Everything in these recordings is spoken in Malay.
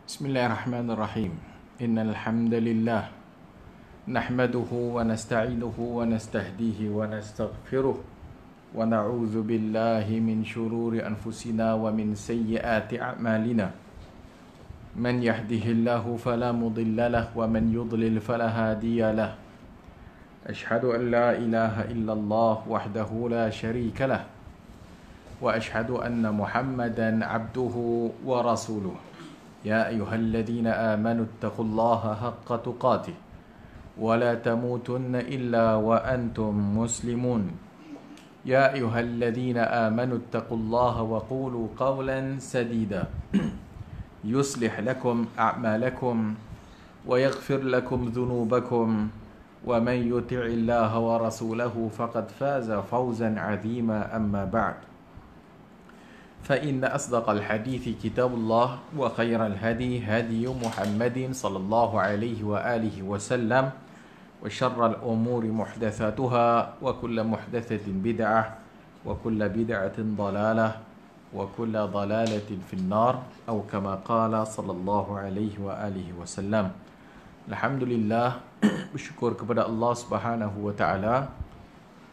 Bismillahirrahmanirrahim. Innal hamdalillah nahmaduhu wa nasta'inuhu wa nastahdihi wa nastaghfiruh wa na'udzu billahi min shururi anfusina wa min sayyiati a'malina. Man yahdihillahu fala mudilla lahu wa man yudlil fala hadiya lahu. Ashhadu an la ilaha illallah wahdahu la sharika lahu wa ashhadu anna Muhammadan 'abduhu wa rasuluh. يا أيها الذين آمنوا اتقوا الله حق تقاته ولا تموتن إلا وأنتم مسلمون يا أيها الذين آمنوا اتقوا الله وقولوا قولا سديدا يصلح لكم أعمالكم ويغفر لكم ذنوبكم ومن يطع الله ورسوله فقد فاز فوزا عظيما أما بعد فإن أصدق الحديث كتاب الله وخير الهدي هدي محمد صلى الله عليه وآله وسلم وشر الأمور محدثاتها وكل محدثة بدعة وكل بدعة ضلالة وكل ضلالة في النار أو كما قال صلى الله عليه وآله وسلم. Alhamdulillah, bersyukur kepada Allah Subhanahu wa taala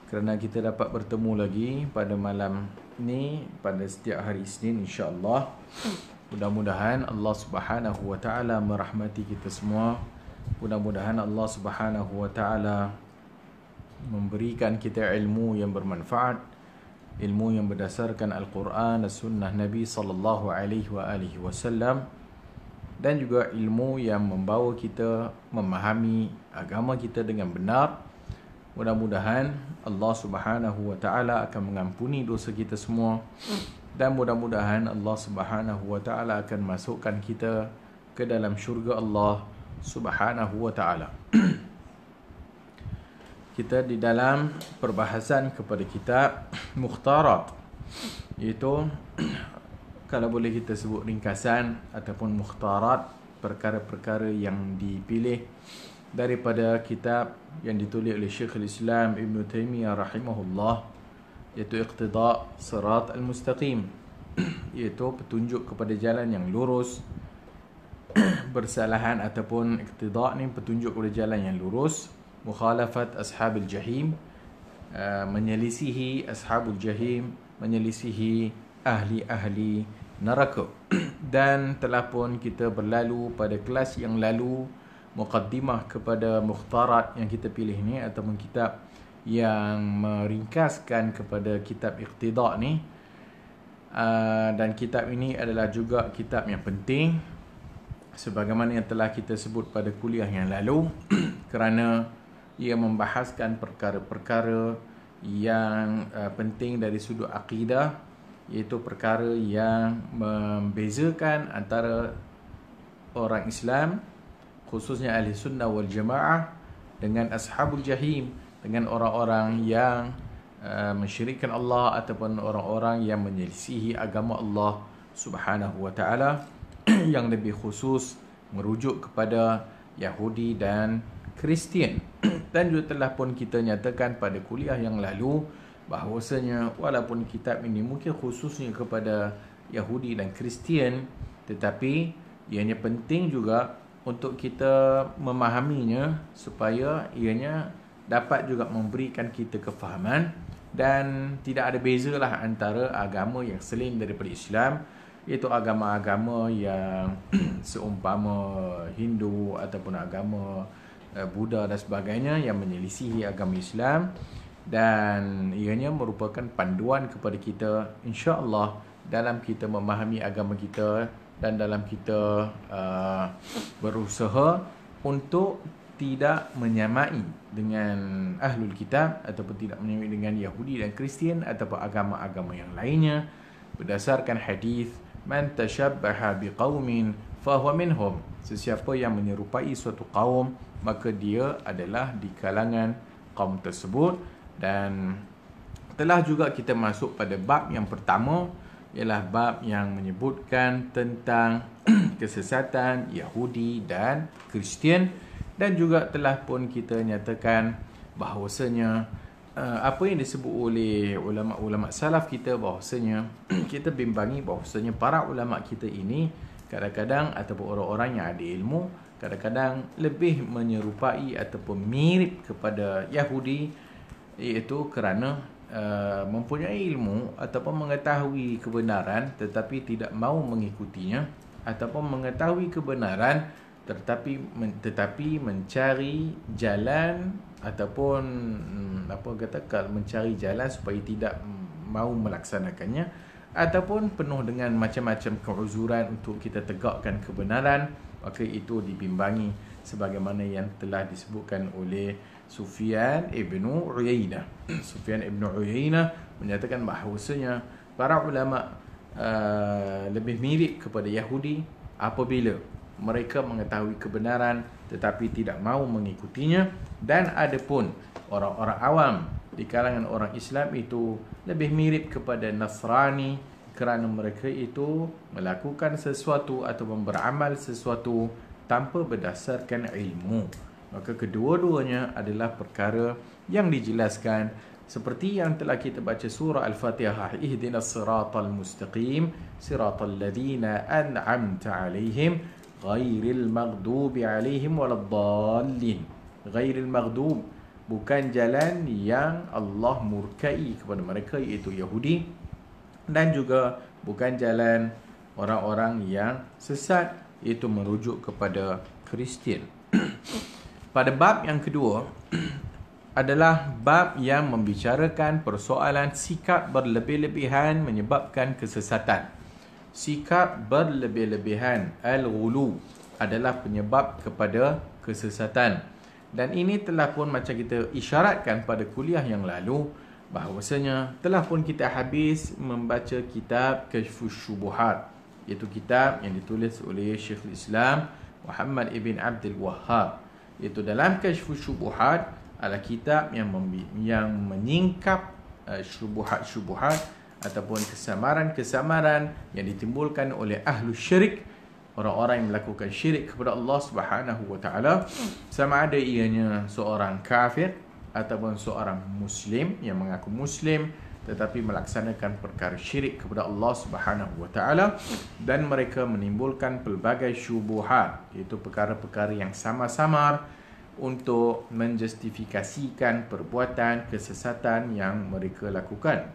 kerana kita dapat bertemu lagi pada malam ini pada setiap hari Isnin, insya-Allah. Mudah-mudahan Allah Subhanahu wa taala merahmati kita semua. Mudah-mudahan Allah Subhanahu wa taala memberikan kita ilmu yang bermanfaat, ilmu yang berdasarkan Al-Quran dan Sunnah Nabi sallallahu alaihi wasallam, dan juga ilmu yang membawa kita memahami agama kita dengan benar. Mudah-mudahan Allah Subhanahu wa taala akan mengampuni dosa kita semua, dan mudah-mudahan Allah Subhanahu wa taala akan masukkan kita ke dalam syurga Allah Subhanahu wa taala. Kita di dalam perbahasan kepada kitab Mukhtarat, iaitu kalau boleh kita sebut ringkasan ataupun mukhtarat, perkara-perkara yang dipilih daripada kitab yang ditulis oleh Syekhul Islam Ibn Taymiyah rahimahullah, iaitu Iqtida' Sirat Al-Mustaqim, iaitu petunjuk kepada jalan yang lurus. Bersalahan ataupun iqtida' ni petunjuk kepada jalan yang lurus. Mukhalafat Ashabil Jahim, menyelisihi Ashabul Jahim, menyelisihi ahli-ahli neraka. Dan telah pun kita berlalu pada kelas yang lalu muqaddimah kepada mukhtarat yang kita pilih ni, ataupun kitab yang meringkaskan kepada kitab Iqtida' ni. Dan kitab ini adalah juga kitab yang penting sebagaimana yang telah kita sebut pada kuliah yang lalu kerana ia membahaskan perkara-perkara yang penting dari sudut akidah, iaitu perkara yang membezakan antara orang Islam, khususnya ahli sunnah wal jamaah, dengan ashabul jahim, dengan orang-orang yang mensyirikkan Allah ataupun orang-orang yang menyelisihi agama Allah Subhanahu wa taala, yang lebih khusus merujuk kepada Yahudi dan Kristian. Dan juga telah pun kita nyatakan pada kuliah yang lalu bahawasanya walaupun kitab ini mungkin khususnya kepada Yahudi dan Kristian, tetapi ianya penting juga untuk kita memahaminya supaya ianya dapat juga memberikan kita kefahaman, dan tidak ada bezalah antara agama yang selain daripada Islam, iaitu agama-agama yang seumpama Hindu ataupun agama Buddha dan sebagainya yang menyelisihi agama Islam, dan ianya merupakan panduan kepada kita insya-Allah dalam kita memahami agama kita dan dalam kita berusaha untuk tidak menyamai dengan ahlul kitab ataupun tidak menyamai dengan Yahudi dan Kristian ataupun agama-agama yang lainnya, berdasarkan hadis man tashabbaha biqaumin fahuwa minhum. Sesiapa yang menyerupai suatu kaum, maka dia adalah di kalangan kaum tersebut. Dan telah juga kita masuk pada bab yang pertama, ialah bab yang menyebutkan tentang kesesatan Yahudi dan Kristian. Dan juga telah pun kita nyatakan bahawasanya apa yang disebut oleh ulama-ulama salaf kita, bahawasanya kita bimbangi bahawasanya para ulama kita ini kadang-kadang ataupun orang-orang yang ada ilmu kadang-kadang lebih menyerupai ataupun mirip kepada Yahudi, iaitu kerana mempunyai ilmu ataupun mengetahui kebenaran tetapi tidak mahu mengikutinya, ataupun mengetahui kebenaran tetapi mencari jalan ataupun mencari jalan supaya tidak mahu melaksanakannya, ataupun penuh dengan macam-macam keuzuran untuk kita tegakkan kebenaran, maka itu dibimbangi sebagaimana yang telah disebutkan oleh Sufyan ibn Uyainah. Sufyan ibn Uyainah menyatakan bahawasanya para ulama lebih mirip kepada Yahudi apabila mereka mengetahui kebenaran tetapi tidak mahu mengikutinya, dan adapun orang-orang awam di kalangan orang Islam itu lebih mirip kepada Nasrani kerana mereka itu melakukan sesuatu atau beramal sesuatu tanpa berdasarkan ilmu. Maka kedua-duanya adalah perkara yang dijelaskan seperti yang telah kita baca surah Al-Fatihah, ihdinas siratal mustaqim siratal ladzina an'amta alaihim ghairil maghdubi alaihim waladdallin. Ghairil maghdub, bukan jalan yang Allah murkai kepada mereka iaitu Yahudi, dan juga bukan jalan orang-orang yang sesat iaitu merujuk kepada Kristian. Pada bab yang kedua adalah bab yang membicarakan persoalan sikap berlebih-lebihan menyebabkan kesesatan. Sikap berlebih-lebihan, al-ghulu, adalah penyebab kepada kesesatan. Dan ini telah pun macam kita isyaratkan pada kuliah yang lalu, bahawasanya telah pun kita habis membaca kitab Kashfus Syubuhat, iaitu kitab yang ditulis oleh Syekhul Islam Muhammad ibn Abdul Wahhab. Iaitu dalam Kashfus Syubuhat adalah kitab yang menyingkap syubuhat-syubuhat ataupun kesamaran-kesamaran yang ditimbulkan oleh ahlu syirik, orang-orang yang melakukan syirik kepada Allah Subhanahu wa taala, sama ada ianya seorang kafir ataupun seorang muslim yang mengaku muslim tetapi melaksanakan perkara syirik kepada Allah Subhanahu wa taala, dan mereka menimbulkan pelbagai syubuhat, iaitu perkara-perkara yang samar-samar untuk menjustifikasikan perbuatan kesesatan yang mereka lakukan.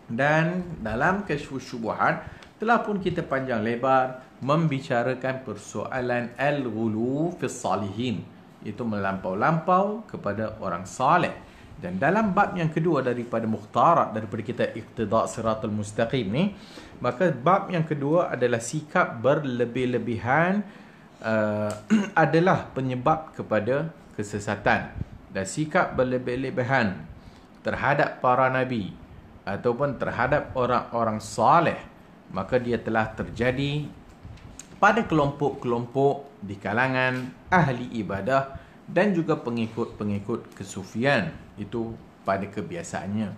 Dan dalam Kashfus Syubuhat telah pun kita panjang lebar membicarakan persoalan al-ghulu fis salihin, iaitu melampau-lampau kepada orang saleh. Dan dalam bab yang kedua daripada mukhtarat daripada kita Iqtida' Siratal Mustaqim ni, maka bab yang kedua adalah sikap berlebih-lebihan adalah penyebab kepada kesesatan. Dan sikap berlebih-lebihan terhadap para nabi ataupun terhadap orang-orang saleh, maka dia telah terjadi pada kelompok-kelompok di kalangan ahli ibadah dan juga pengikut-pengikut kesufian. Itu pada kebiasaannya.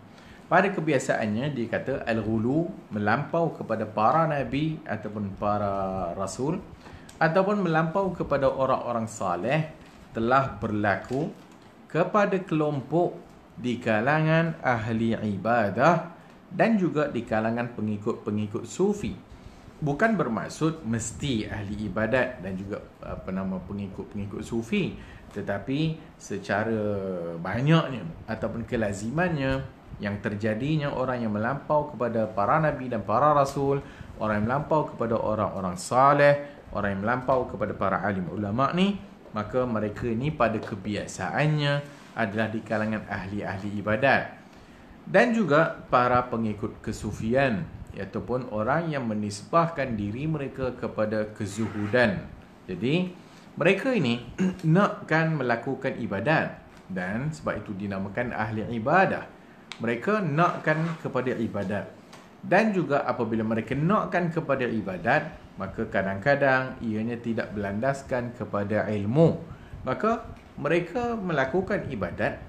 Pada kebiasaannya dia kata al-ghulu, melampau kepada para nabi ataupun para rasul ataupun melampau kepada orang-orang saleh, telah berlaku kepada kelompok di kalangan ahli ibadah dan juga di kalangan pengikut-pengikut sufi. Bukan bermaksud mesti ahli ibadat dan juga pengikut-pengikut sufi, tetapi secara banyaknya ataupun kelazimannya yang terjadinya orang yang melampau kepada para nabi dan para rasul, orang yang melampau kepada orang-orang saleh, orang yang melampau kepada para alim ulama ni, maka mereka ni pada kebiasaannya adalah di kalangan ahli-ahli ibadat dan juga para pengikut kesufian, ataupun orang yang menisbahkan diri mereka kepada kezuhudan. Jadi mereka ini nakkan melakukan ibadat, dan sebab itu dinamakan ahli ibadah. Mereka nakkan kepada ibadat, dan juga apabila mereka nakkan kepada ibadat, maka kadang-kadang ianya tidak berlandaskan kepada ilmu. Maka mereka melakukan ibadat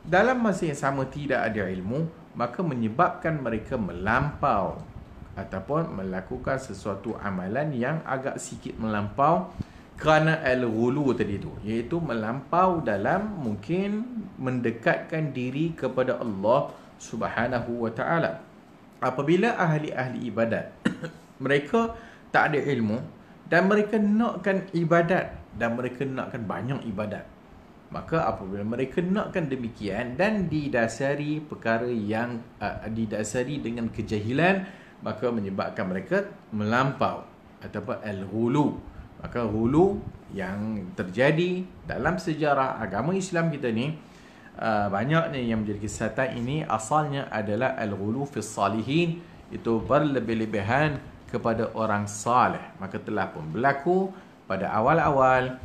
dalam masa yang sama tidak ada ilmu, maka menyebabkan mereka melampau ataupun melakukan sesuatu amalan yang agak sikit melampau kerana al-ghulu tadi tu, iaitu melampau dalam mungkin mendekatkan diri kepada Allah Subhanahu wa taala. Apabila ahli-ahli ibadat mereka tak ada ilmu, dan mereka nakkan ibadat, dan mereka nakkan banyak ibadat. Maka apabila mereka nakkan demikian dan didasari perkara yang didasari dengan kejahilan, maka menyebabkan mereka melampau ataupun al-ghulu. Maka ghulu yang terjadi dalam sejarah agama Islam kita ni, banyaknya yang menjadi kesesatan ini asalnya adalah al-ghulu fi salihin, itu berlebih-lebihan kepada orang saleh. Maka telah pun berlaku pada awal-awal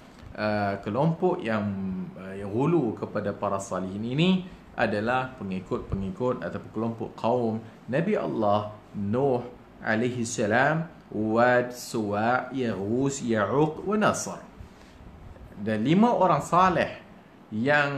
kelompok yang ghulu kepada para salihin ini adalah pengikut-pengikut ataupun kelompok kaum Nabi Allah Nuh alaihi salam, Wad, Suwa', Yaghus, Ya'uq wa Nasr. Dan 5 orang saleh yang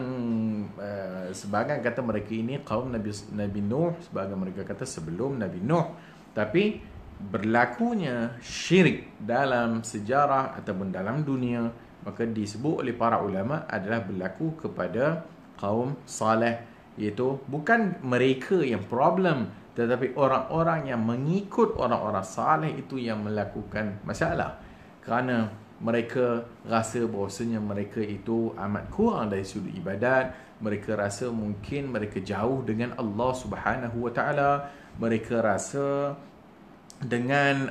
sebahagian kata mereka ini kaum Nabi Nuh, sebahagian mereka kata sebelum Nabi Nuh. Tapi berlakunya syirik dalam sejarah ataupun dalam dunia, maka disebut oleh para ulama adalah berlaku kepada kaum saleh, iaitu bukan mereka yang problem, tetapi orang-orang yang mengikut orang-orang saleh itu yang melakukan masalah, kerana mereka rasa bahawasanya mereka itu amat kurang dari sudut ibadat. Mereka rasa mungkin mereka jauh dengan Allah Subhanahu Wa Taala. Mereka rasa dengan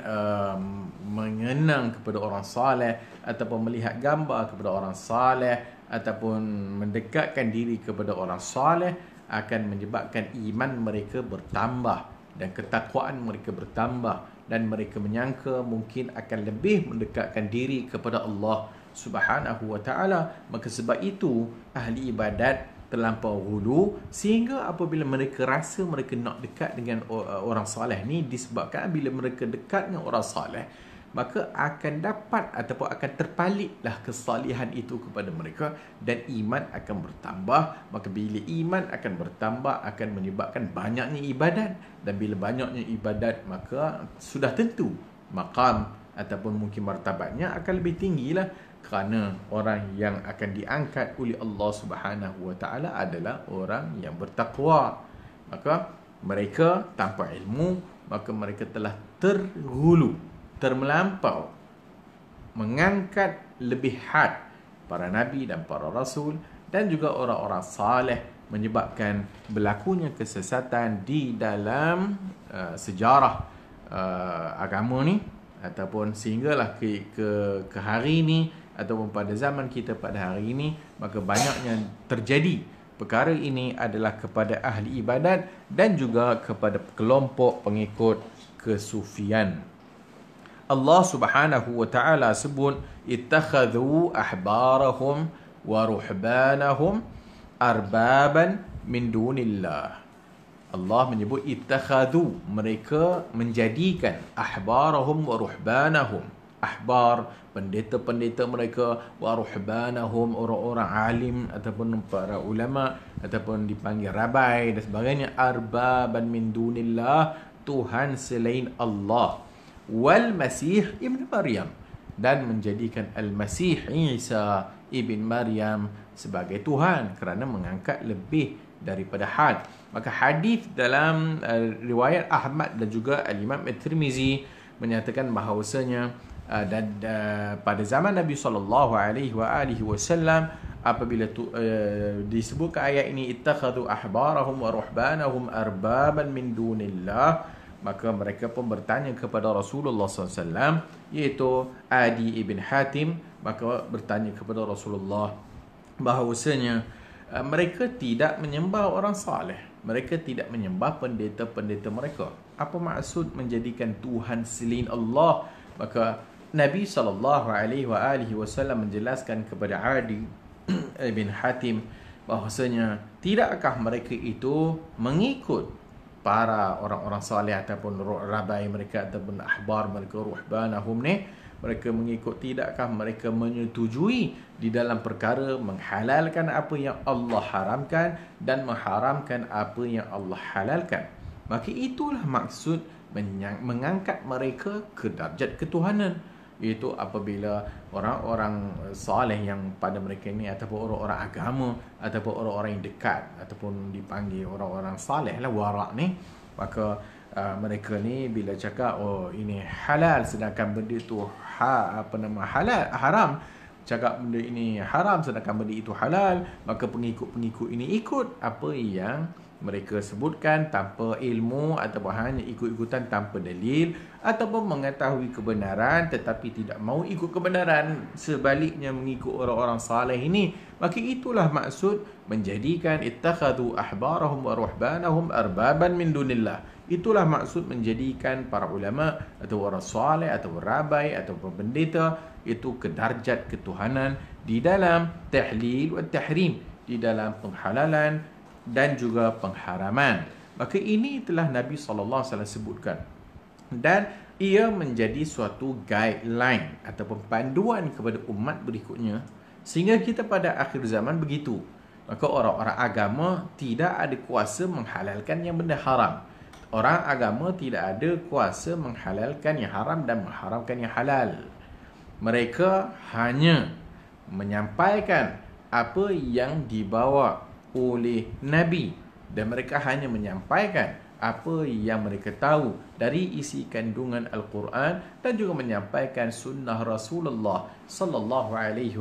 mengenang kepada orang saleh ataupun melihat gambar kepada orang saleh ataupun mendekatkan diri kepada orang saleh akan menyebabkan iman mereka bertambah dan ketakwaan mereka bertambah, dan mereka menyangka mungkin akan lebih mendekatkan diri kepada Allah Subhanahu Wa Taala. Maka sebab itu ahli ibadat terlampau hulu, sehingga apabila mereka rasa mereka nak dekat dengan orang saleh ni, disebabkan bila mereka dekat dengan orang saleh, maka akan dapat ataupun akan terpaliklah kesalihan itu kepada mereka dan iman akan bertambah. Maka bila iman akan bertambah akan menyebabkan banyaknya ibadat, dan bila banyaknya ibadat maka sudah tentu maqam ataupun mungkin martabatnya akan lebih tinggilah, kerana orang yang akan diangkat oleh Allah Subhanahu Wa Taala adalah orang yang bertakwa. Maka mereka tanpa ilmu, maka mereka telah terhulu, termelampau, mengangkat lebih had para nabi dan para rasul dan juga orang-orang saleh, menyebabkan berlakunya kesesatan di dalam sejarah agama ni, ataupun sehinggalah ke hari ini ataupun pada zaman kita pada hari ini. Maka banyaknya terjadi perkara ini adalah kepada ahli ibadat dan juga kepada kelompok pengikut kesufian. Allah Subhanahu Wa Taala sebut ittakhadhu ahbarahum wa ruhbanahum arbaban min dunillah. Allah menyebut ittakhadhu, mereka menjadikan ahbarahum wa ruhbanahum, ahbar pendeta-pendeta mereka, wa ruhbanahum orang-orang alim ataupun para ulama ataupun dipanggil rabai dan sebagainya, arbaban min dunillah, Tuhan selain Allah, wal Masih ibn Maryam, dan menjadikan Al-Masih Isa ibn Maryam sebagai Tuhan kerana mengangkat lebih daripada had. Maka hadis dalam riwayat Ahmad dan juga Al-Imam At-Tirmizi menyatakan bahawasanya pada zaman Nabi SAW apabila disebutkan ayat ini ittakhadhu ahbarahum wa ruhbanahum arbaban min dunillah, maka mereka pun bertanya kepada Rasulullah SAW, iaitu Adi ibn Hatim, maka bertanya kepada Rasulullah bahawasanya mereka tidak menyembah orang saleh, mereka tidak menyembah pendeta-pendeta mereka. Apa maksud menjadikan Tuhan selain Allah? Maka Nabi SAW menjelaskan kepada Adi ibn Hatim bahawasanya tidakkah mereka itu mengikut para orang-orang saleh ataupun rabai mereka ataupun ahbar mereka, ruhbanahum ni, mereka mengikut, tidakkah mereka menyetujui di dalam perkara menghalalkan apa yang Allah haramkan dan mengharamkan apa yang Allah halalkan? Maka itulah maksud mengangkat mereka ke darjat ketuhanan, iaitu apabila orang-orang saleh yang pada mereka ini ataupun orang-orang agama ataupun orang-orang yang dekat ataupun dipanggil orang-orang saleh lah, warak ni, maka mereka ni bila cakap oh ini halal sedangkan benda tu haram, cakap benda ini haram sedangkan benda itu halal, maka pengikut-pengikut ini ikut apa yang mereka sebutkan tanpa ilmu ataupun hanya ikut-ikutan tanpa dalil ataupun mengetahui kebenaran tetapi tidak mau ikut kebenaran, sebaliknya mengikut orang-orang saleh ini. Maka itulah maksud menjadikan ittakhadhu ahbarahum wa ruhbanahum arbaban min dunillah. Itulah maksud menjadikan para ulama atau orang saleh atau rabai atau pendeta itu ke darjat ketuhanan di dalam tahlil dan tahrim, di dalam penghalalan dan juga pengharaman. Maka ini telah Nabi SAW sebutkan. Dan ia menjadi suatu guideline ataupun panduan kepada umat berikutnya. Sehingga kita pada akhir zaman begitu. Maka orang-orang agama tidak ada kuasa menghalalkan yang benda haram. Orang agama tidak ada kuasa menghalalkan yang haram dan mengharamkan yang halal. Mereka hanya menyampaikan apa yang dibawa oleh Nabi, dan mereka hanya menyampaikan apa yang mereka tahu dari isi kandungan Al-Quran dan juga menyampaikan sunnah Rasulullah sallallahu alaihi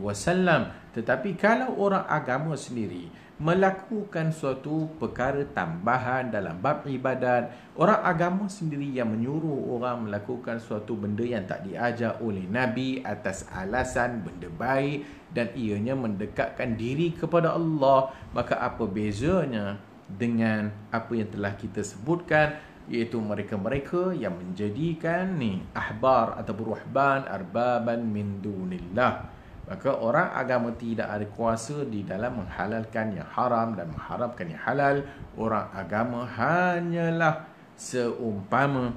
wasallam. Tetapi kalau orang agama sendiri melakukan suatu perkara tambahan dalam bab ibadat, orang agama sendiri yang menyuruh orang melakukan suatu benda yang tak diajar oleh Nabi atas alasan benda baik dan ianya mendekatkan diri kepada Allah, maka apa bezanya dengan apa yang telah kita sebutkan, iaitu mereka-mereka yang menjadikan ahbar atau ruhban arbaban min dunillah. Maka orang agama tidak ada kuasa di dalam menghalalkan yang haram dan mengharamkan yang halal. Orang agama hanyalah seumpama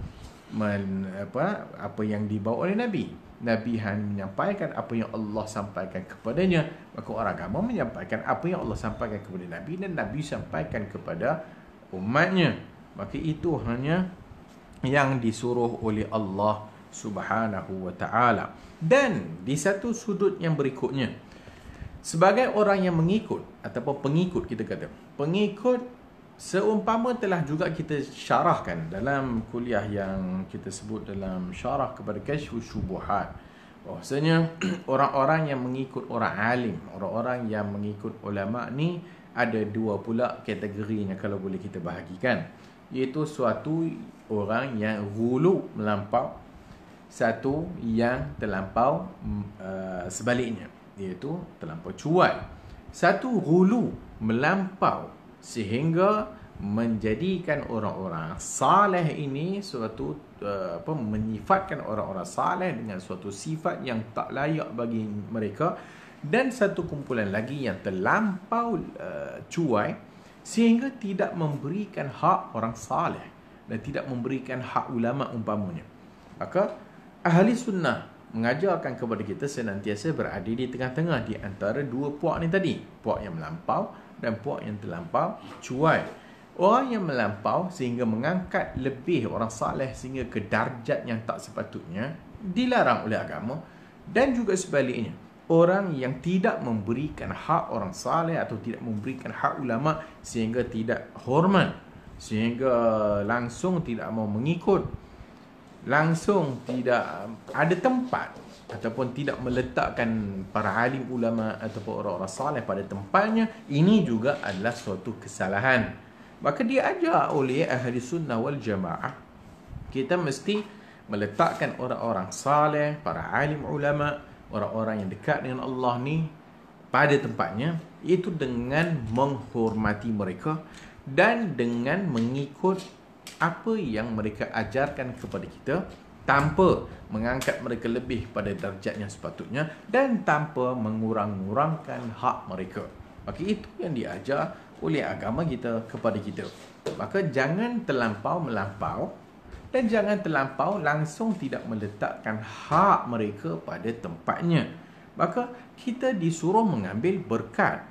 apa yang dibawa oleh Nabi. Nabi hanya menyampaikan apa yang Allah sampaikan kepadanya. Maka orang agama menyampaikan apa yang Allah sampaikan kepada Nabi dan Nabi sampaikan kepada umatnya. Maka itu hanya yang disuruh oleh Allah Subhanahu wa ta'ala. Dan di satu sudut yang berikutnya, sebagai orang yang mengikut ataupun pengikut, kita kata pengikut, seumpama telah juga kita syarahkan dalam kuliah yang kita sebut dalam syarah kepada Kasyfus Syubuhat, bahwasanya orang-orang yang mengikut orang alim, orang-orang yang mengikut ulama ni ada dua pula kategorinya kalau boleh kita bahagikan, iaitu suatu orang yang ghulu, melampau, satu yang terlampau sebaliknya, iaitu terlampau cuai. Satu ghulu, melampau sehingga menjadikan orang-orang saleh ini suatu menyifatkan orang-orang saleh dengan suatu sifat yang tak layak bagi mereka, dan satu kumpulan lagi yang terlampau cuai sehingga tidak memberikan hak orang saleh dan tidak memberikan hak ulama umpamanya. Maka ahli sunnah mengajarkan kepada kita senantiasa berada di tengah-tengah di antara dua puak ni tadi, puak yang melampau dan puak yang terlampau cuai. Orang yang melampau sehingga mengangkat lebih orang saleh sehingga ke darjat yang tak sepatutnya dilarang oleh agama, dan juga sebaliknya, orang yang tidak memberikan hak orang saleh atau tidak memberikan hak ulama sehingga tidak hormat, sehingga langsung tidak mau mengikut, langsung tidak ada tempat ataupun tidak meletakkan para alim ulama ataupun orang-orang saleh pada tempatnya. Ini juga adalah suatu kesalahan. Maka diajar oleh ahli sunnah wal jamaah, kita mesti meletakkan orang-orang saleh, para alim ulama, orang-orang yang dekat dengan Allah ni pada tempatnya, iaitu dengan menghormati mereka dan dengan mengikut apa yang mereka ajarkan kepada kita, tanpa mengangkat mereka lebih pada darjat yang sepatutnya dan tanpa mengurang-ngurangkan hak mereka. Maka itu yang diajar oleh agama kita kepada kita. Maka jangan terlampau melampau dan jangan terlampau langsung tidak meletakkan hak mereka pada tempatnya. Maka kita disuruh mengambil berkat,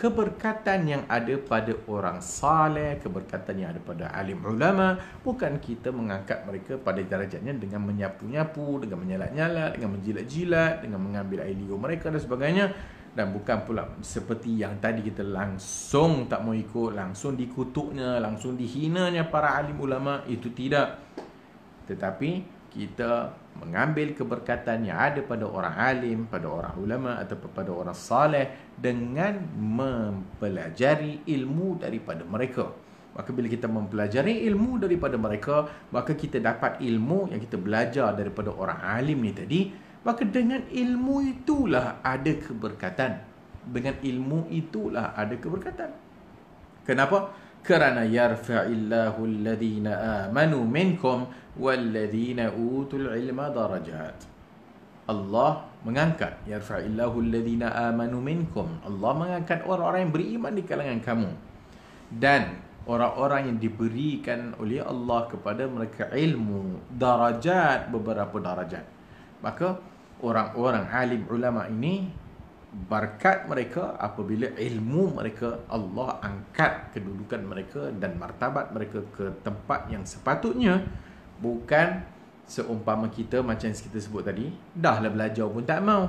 keberkatan yang ada pada orang saleh, keberkatan yang ada pada alim ulama. Bukan kita mengangkat mereka pada darjatnya dengan menyapu-nyapu, dengan menyalak-nyalak, dengan menjilat-jilat, dengan mengambil air liur mereka dan sebagainya. dan bukan pula seperti yang tadi kita langsung tak mau ikut, langsung dikutuknya, langsung dihinanya para alim ulama. Itu tidak. Tetapi kita mengambil keberkatan yang ada pada orang alim, pada orang ulama atau pada orang saleh dengan mempelajari ilmu daripada mereka. Maka bila kita mempelajari ilmu daripada mereka, maka kita dapat ilmu yang kita belajar daripada orang alim ni tadi. Maka dengan ilmu itulah ada keberkatan. Dengan ilmu itulah ada keberkatan. Kenapa? Kerana yarfa'illahu alladhina amanu minkum walladhina utul ilma darajat. Allah mengangkat, yarfa'illahu alladhina amanu minkum. Allah mengangkat orang-orang yang beriman di kalangan kamu. Dan orang-orang yang diberikan oleh Allah kepada mereka ilmu, darajat, beberapa darajat. Maka orang-orang alim ulama ini, berkat mereka apabila ilmu mereka, Allah angkat kedudukan mereka dan martabat mereka ke tempat yang sepatutnya. Bukan seumpama kita macam yang kita sebut tadi, dahlah belajar pun tak mau,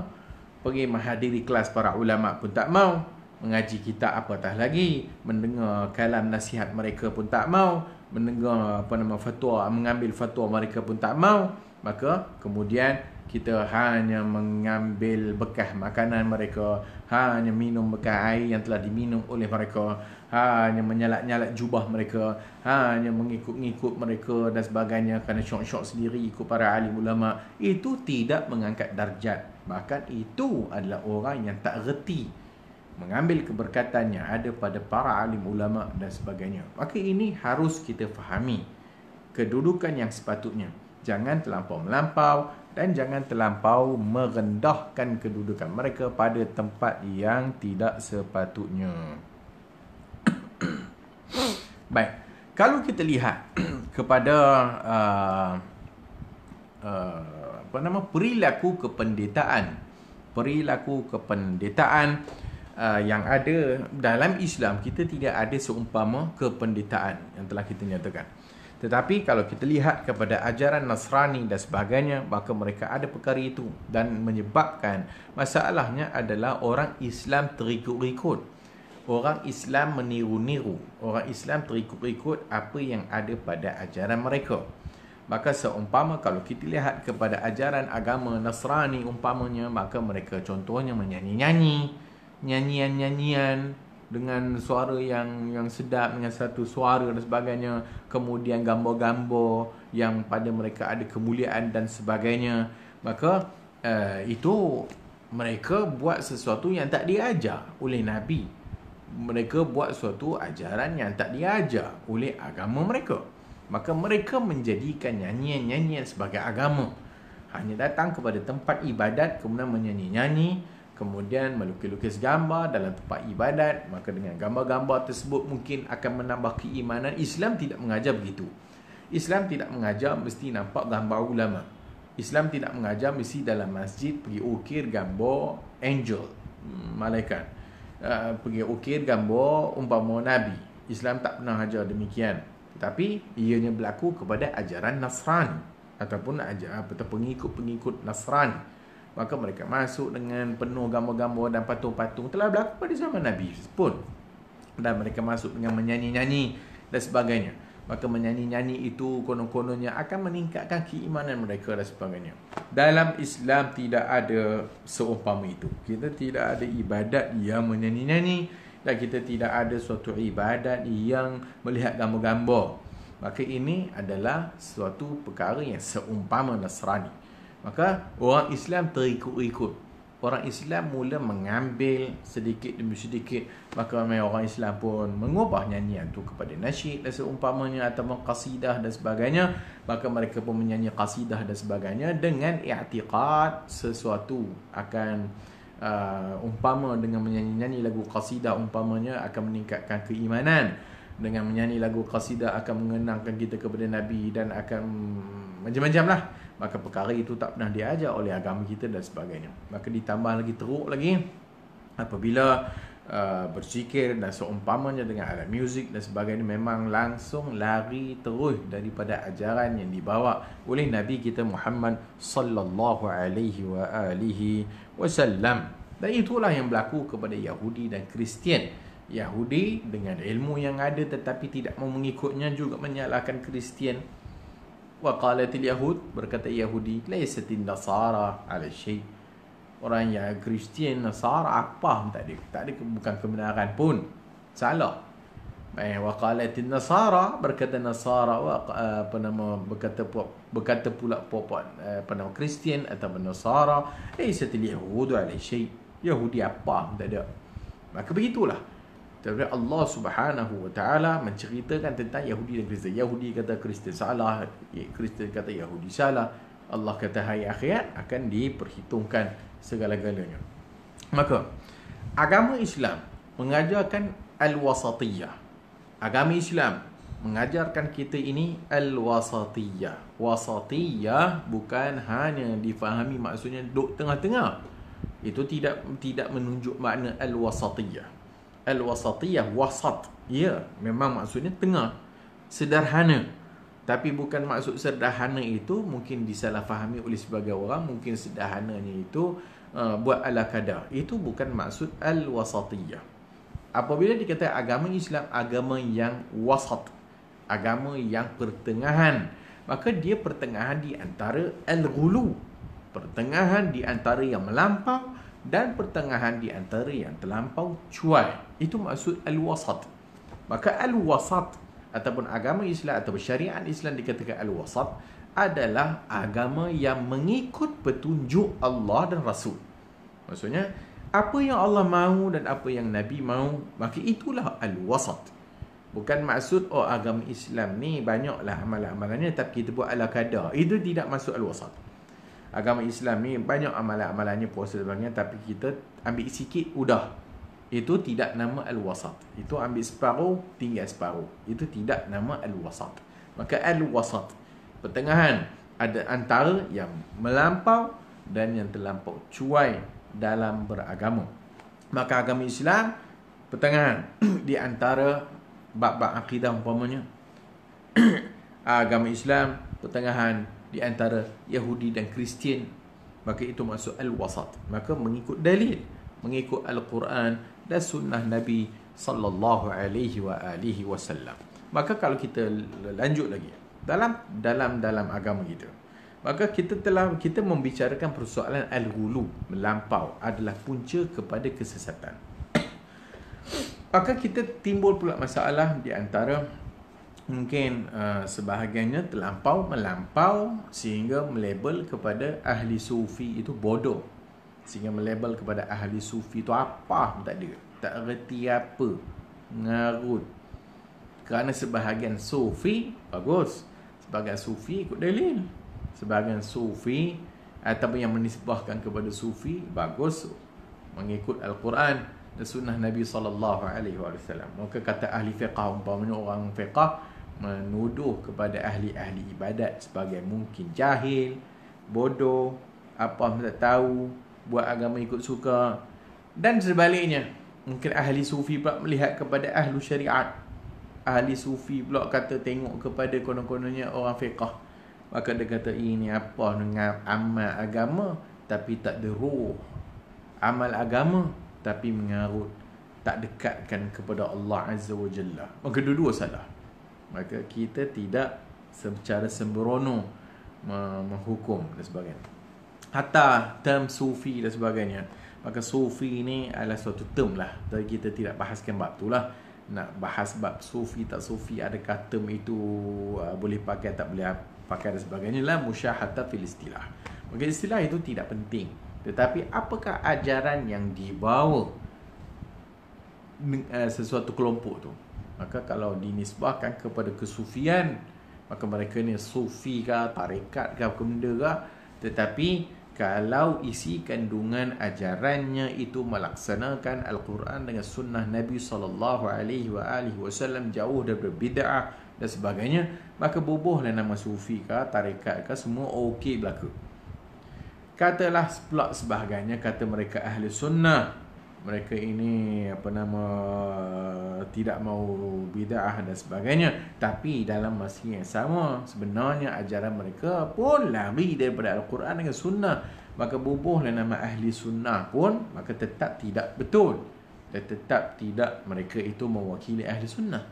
pergi menghadiri kelas para ulama pun tak mau, mengaji kitab apatah lagi, mendengar kalam nasihat mereka pun tak mau, mendengar fatwa, mengambil fatwa mereka pun tak mau. Maka kemudian kita hanya mengambil bekas makanan mereka, hanya minum bekas air yang telah diminum oleh mereka, hanya menyalak-nyalak jubah mereka, hanya mengikut-ngikut mereka dan sebagainya, kerana syok-syok sendiri ikut para alim ulama. Itu tidak mengangkat darjat. Bahkan itu adalah orang yang tak reti mengambil keberkatan yang ada pada para alim ulama dan sebagainya. Maka ini harus kita fahami kedudukan yang sepatutnya. Jangan terlampau melampau dan jangan terlampau merendahkan kedudukan mereka pada tempat yang tidak sepatutnya. Baik, kalau kita lihat kepada perilaku kependetaan yang ada dalam Islam, kita tidak ada seumpama kependetaan yang telah kita nyatakan. Tetapi kalau kita lihat kepada ajaran Nasrani dan sebagainya, maka mereka ada perkara itu. Dan menyebabkan masalahnya adalah orang Islam terikut-ikut. Orang Islam meniru-niru. Orang Islam terikut-ikut apa yang ada pada ajaran mereka. Maka seumpama kalau kita lihat kepada ajaran agama Nasrani umpamanya, maka mereka contohnya menyanyi-nyanyi, nyanyian-nyanyian dengan suara yang sedap, dengan satu suara dan sebagainya. Kemudian gambar-gambar yang pada mereka ada kemuliaan dan sebagainya. Maka itu mereka buat sesuatu yang tak diajar oleh Nabi. Mereka buat suatu ajaran yang tak diajar oleh agama mereka. Maka mereka menjadikan nyanyian-nyanyian sebagai agama. Hanya datang kepada tempat ibadat, kemudian menyanyi-nyanyi, kemudian melukis-lukis gambar dalam tempat ibadat. Maka dengan gambar-gambar tersebut mungkin akan menambah keimanan. Islam tidak mengajar begitu. Islam tidak mengajar mesti nampak gambar ulama. Islam tidak mengajar mesti dalam masjid pergi ukir gambar angel, malaikat, pergi ukir gambar umpama Nabi. Islam tak pernah ajar demikian. Tetapi ianya berlaku kepada ajaran Nasrani ataupun pengikut-pengikut Nasrani. Maka mereka masuk dengan penuh gambar-gambar dan patung-patung. Telah berlaku pada zaman Nabi pun. Dan mereka masuk dengan menyanyi-nyanyi dan sebagainya. Maka menyanyi-nyanyi itu konon-kononnya akan meningkatkan keimanan mereka dan sebagainya. Dalam Islam tidak ada seumpama itu. Kita tidak ada ibadat yang menyanyi-nyanyi. Dan kita tidak ada suatu ibadat yang melihat gambar-gambar. Maka ini adalah suatu perkara yang seumpama Nasrani. Maka orang Islam terikut-ikut. Orang Islam mula mengambil sedikit demi sedikit. Maka orang Islam pun mengubah nyanyian itu kepada nasyid dan seumpamanya, atau qasidah dan sebagainya. Maka mereka pun menyanyi qasidah dan sebagainya dengan i'tiqad sesuatu akan umpama dengan menyanyi-nyanyi lagu qasidah umpamanya akan meningkatkan keimanan. Dengan menyanyi lagu qasidah akan mengenangkan kita kepada Nabi dan akan macam-macam lah. Maka perkara itu tak pernah diajar oleh agama kita dan sebagainya. Maka ditambah lagi teruk lagi apabila berzikir dan seumpamanya dengan alat muzik dan sebagainya, memang langsung lari terus daripada ajaran yang dibawa oleh Nabi kita Muhammad sallallahu alaihi wa alihi wasallam. Dan itulah yang berlaku kepada Yahudi dan Kristian. Yahudi dengan ilmu yang ada tetapi tidak mau mengikutnya juga menyalahkan Kristian. Wa qalatil yahud, berkata Yahudi, laysatin nasara ala syai'. Orang yang Kristian, Nasara apa tak ada bukan kebenaran pun. Salah. Wa qalatin nasara, berkata Nasara, berkata pula Kristian atau Nasara, laysatil yahud ala syai'. Yahudi apa tak ada. Maka begitulah. Tapi Allah Subhanahu wa taala menceritakan tentang Yahudi dan Kristian. Yahudi kata Kristian salah, Kristian kata Yahudi salah. Allah kata hari akhirat akan diperhitungkan segala-galanya. Maka agama Islam mengajarkan al-wasatiyah. Agama Islam mengajarkan kita ini al-wasatiyah. Wasatiyah bukan hanya difahami maksudnya duduk tengah-tengah. Itu tidak menunjuk makna al-wasatiyah. Al-wasatiyah, wasat. Ya, memang maksudnya tengah. Sederhana. Tapi bukan maksud sederhana itu mungkin disalahfahami oleh sebagai orang. Mungkin sederhananya itu buat ala kadar. Itu bukan maksud al-wasatiyah. Apabila dikatakan agama Islam, agama yang wasat. Agama yang pertengahan. Maka dia pertengahan di antara al-ghulu. Pertengahan di antara yang melampau dan pertengahan di antara yang terlampau cuai. Itu maksud al-wasat. Maka al-wasat ataupun agama Islam atau syariat Islam dikatakan al-wasat adalah agama yang mengikut petunjuk Allah dan Rasul. Maksudnya apa yang Allah mahu dan apa yang Nabi mahu, maka itulah al-wasat. Bukan maksud agama Islam ni banyaklah amalan-amalannya tapi kita buat ala kadar. Itu tidak masuk al-wasat. Agama Islam ni banyak amalan-amalannya, puasa dan sebagainya, tapi kita ambil sikit udah. Itu tidak nama al-wasat. Itu ambil separuh, tinggal separuh. Itu tidak nama al-wasat. Maka al-wasat, pertengahan, ada antara yang melampau dan yang terlampau cuai dalam beragama. Maka agama Islam pertengahan di antara bab-bab akidah umpamanya. Agama Islam pertengahan di antara Yahudi dan Kristian. Maka itu maksud al-wasat. Maka mengikut dalil, mengikut Al-Quran dan sunnah Nabi sallallahu alaihi wa alihi wasallam. Maka kalau kita lanjut lagi dalam agama kita, maka kita membicarakan persoalan al-ghulu, melampau adalah punca kepada kesesatan. Maka kita timbul pula masalah di antara mungkin sebahagiannya melampau sehingga melabel kepada ahli sufi itu bodoh. Sehingga melabel kepada ahli sufi itu apa tak ada. Tak erti apa. Ngarut. Kerana sebahagian sufi bagus. Sebahagian sufi ikut dalil. Sebahagian sufi ataupun yang menisbahkan kepada sufi bagus mengikut Al-Quran dan sunnah Nabi SAW. Maka kata ahli fiqah, umpamanya orang fiqah menuduh kepada ahli-ahli ibadat sebagai mungkin jahil, bodoh, apa tak tahu, buat agama ikut suka. Dan sebaliknya, mungkin ahli sufi pula melihat kepada ahli syariat. Ahli sufi pula kata tengok kepada konon-kononnya orang fiqah. Maka dia kata ini apa dengan amal agama tapi tak ada ruh. Amal agama tapi mengarut, tak dekatkan kepada Allah Azza wa Jalla. Maka dua-dua salah. Maka kita tidak secara sembrono menghukum dan sebagainya. Hatta term sufi dan sebagainya. Maka sufi ni adalah suatu term lah. Tapi kita tidak bahaskan bab tu lah. Nak bahas bab sufi tak sufi, adakah term itu boleh pakai tak boleh pakai dan sebagainya lah. Musyahata fil istilah. Maka istilah itu tidak penting. Tetapi apakah ajaran yang dibawa sesuatu kelompok tu? Maka kalau dinisbahkan kepada kesufian, maka mereka ni sufi ke, tarekat ke, benda ke. Tetapi kalau isi kandungan ajarannya itu melaksanakan Al-Quran dengan sunnah Nabi SAW, jauh daripada bid'ah dan sebagainya, maka bubuhlah nama sufi ke, tarekat ke, semua okey berlaku. Katalah pula sebahagiannya kata mereka ahli sunnah, mereka ini tidak mau bid'ah dan sebagainya, tapi dalam masa yang sama sebenarnya ajaran mereka pun lari daripada Al-Quran dengan sunnah. maka bubuhlah nama ahli sunnah pun, maka tetap tidak betul, dan tetap tidak mereka itu mewakili ahli sunnah.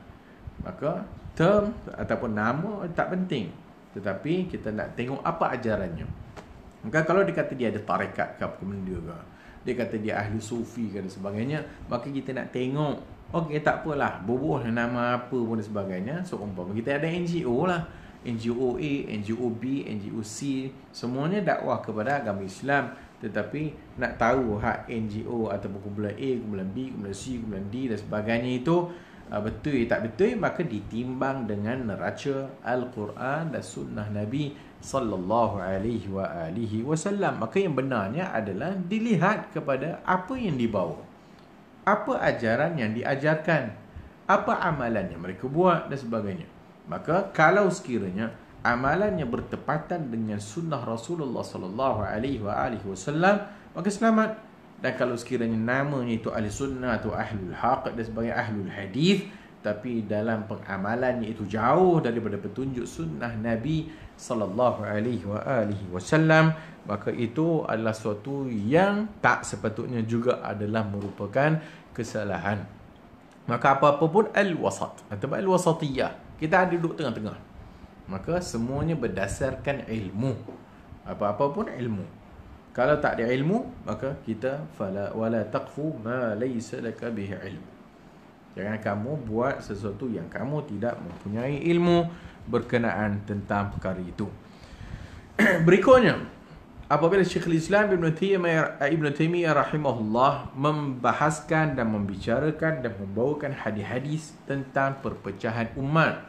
Maka term ataupun nama tak penting, tetapi kita nak tengok apa ajarannya. Maka kalau dia kata dia ada tarekat ke apa benda ke, dia kata dia ahli sufi ke dan sebagainya, maka kita nak tengok, okey tak apalah, bubuhlah nama apa pun dan sebagainya. So umpama kita ada NGO lah, NGO A, NGO B, NGO C, semuanya dakwah kepada agama Islam. Tetapi nak tahu hak NGO ataupun kumpulan A, kumpulan B, kumpulan C, kumpulan D dan sebagainya itu betul tak betul, maka ditimbang dengan neraca Al-Quran dan sunnah Nabi sallallahu alaihi wasallam. Maka yang benarnya adalah dilihat kepada apa yang dibawa, apa ajaran yang diajarkan, apa amalan yang mereka buat dan sebagainya. Maka kalau sekiranya amalannya bertepatan dengan sunnah Rasulullah sallallahu alaihi wasallam, maka selamat. Dan kalau sekiranya namanya itu ahli sunnah atau ahlul haq dan sebagainya, ahlul hadis, tapi dalam pengamalannya itu jauh daripada petunjuk sunnah Nabi sallallahu alaihi wasallam, maka itu adalah sesuatu yang tak sepatutnya juga adalah merupakan kesalahan. Maka apa-apa pun al-wasat atau al-wasatiyah, kita ada duduk tengah-tengah. Maka semuanya berdasarkan ilmu. Apa-apa pun ilmu. Kalau tak ada ilmu, maka kita wala taqfu ma laysa laka bihi ilm. Jangan kamu buat sesuatu yang kamu tidak mempunyai ilmu berkenaan tentang perkara itu. Berikutnya, apabila Syekhul Islam Ibn Taimiyah rahimahullah membahaskan dan membicarakan dan membawakan hadis-hadis tentang perpecahan umat.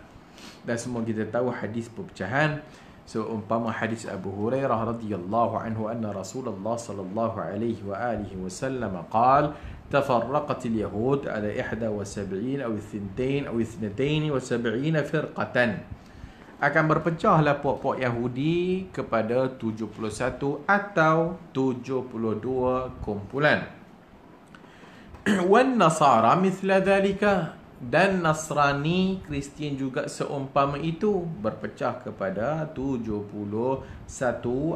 Dan semua kita tahu hadis perpecahan. Seumpama hadis Abu Hurairah radhiyallahu anhu anna Rasulullah sallallahu alaihi wasallam qala tafarraqat al-yahud ala 71 atau 72 atau 72 firqatan. Akan berpecahlah puak-puak Yahudi kepada 71 atau 72 kumpulan. Wan nasara mithla dhalika, dan Nasrani, Kristian juga seumpama itu, berpecah kepada 71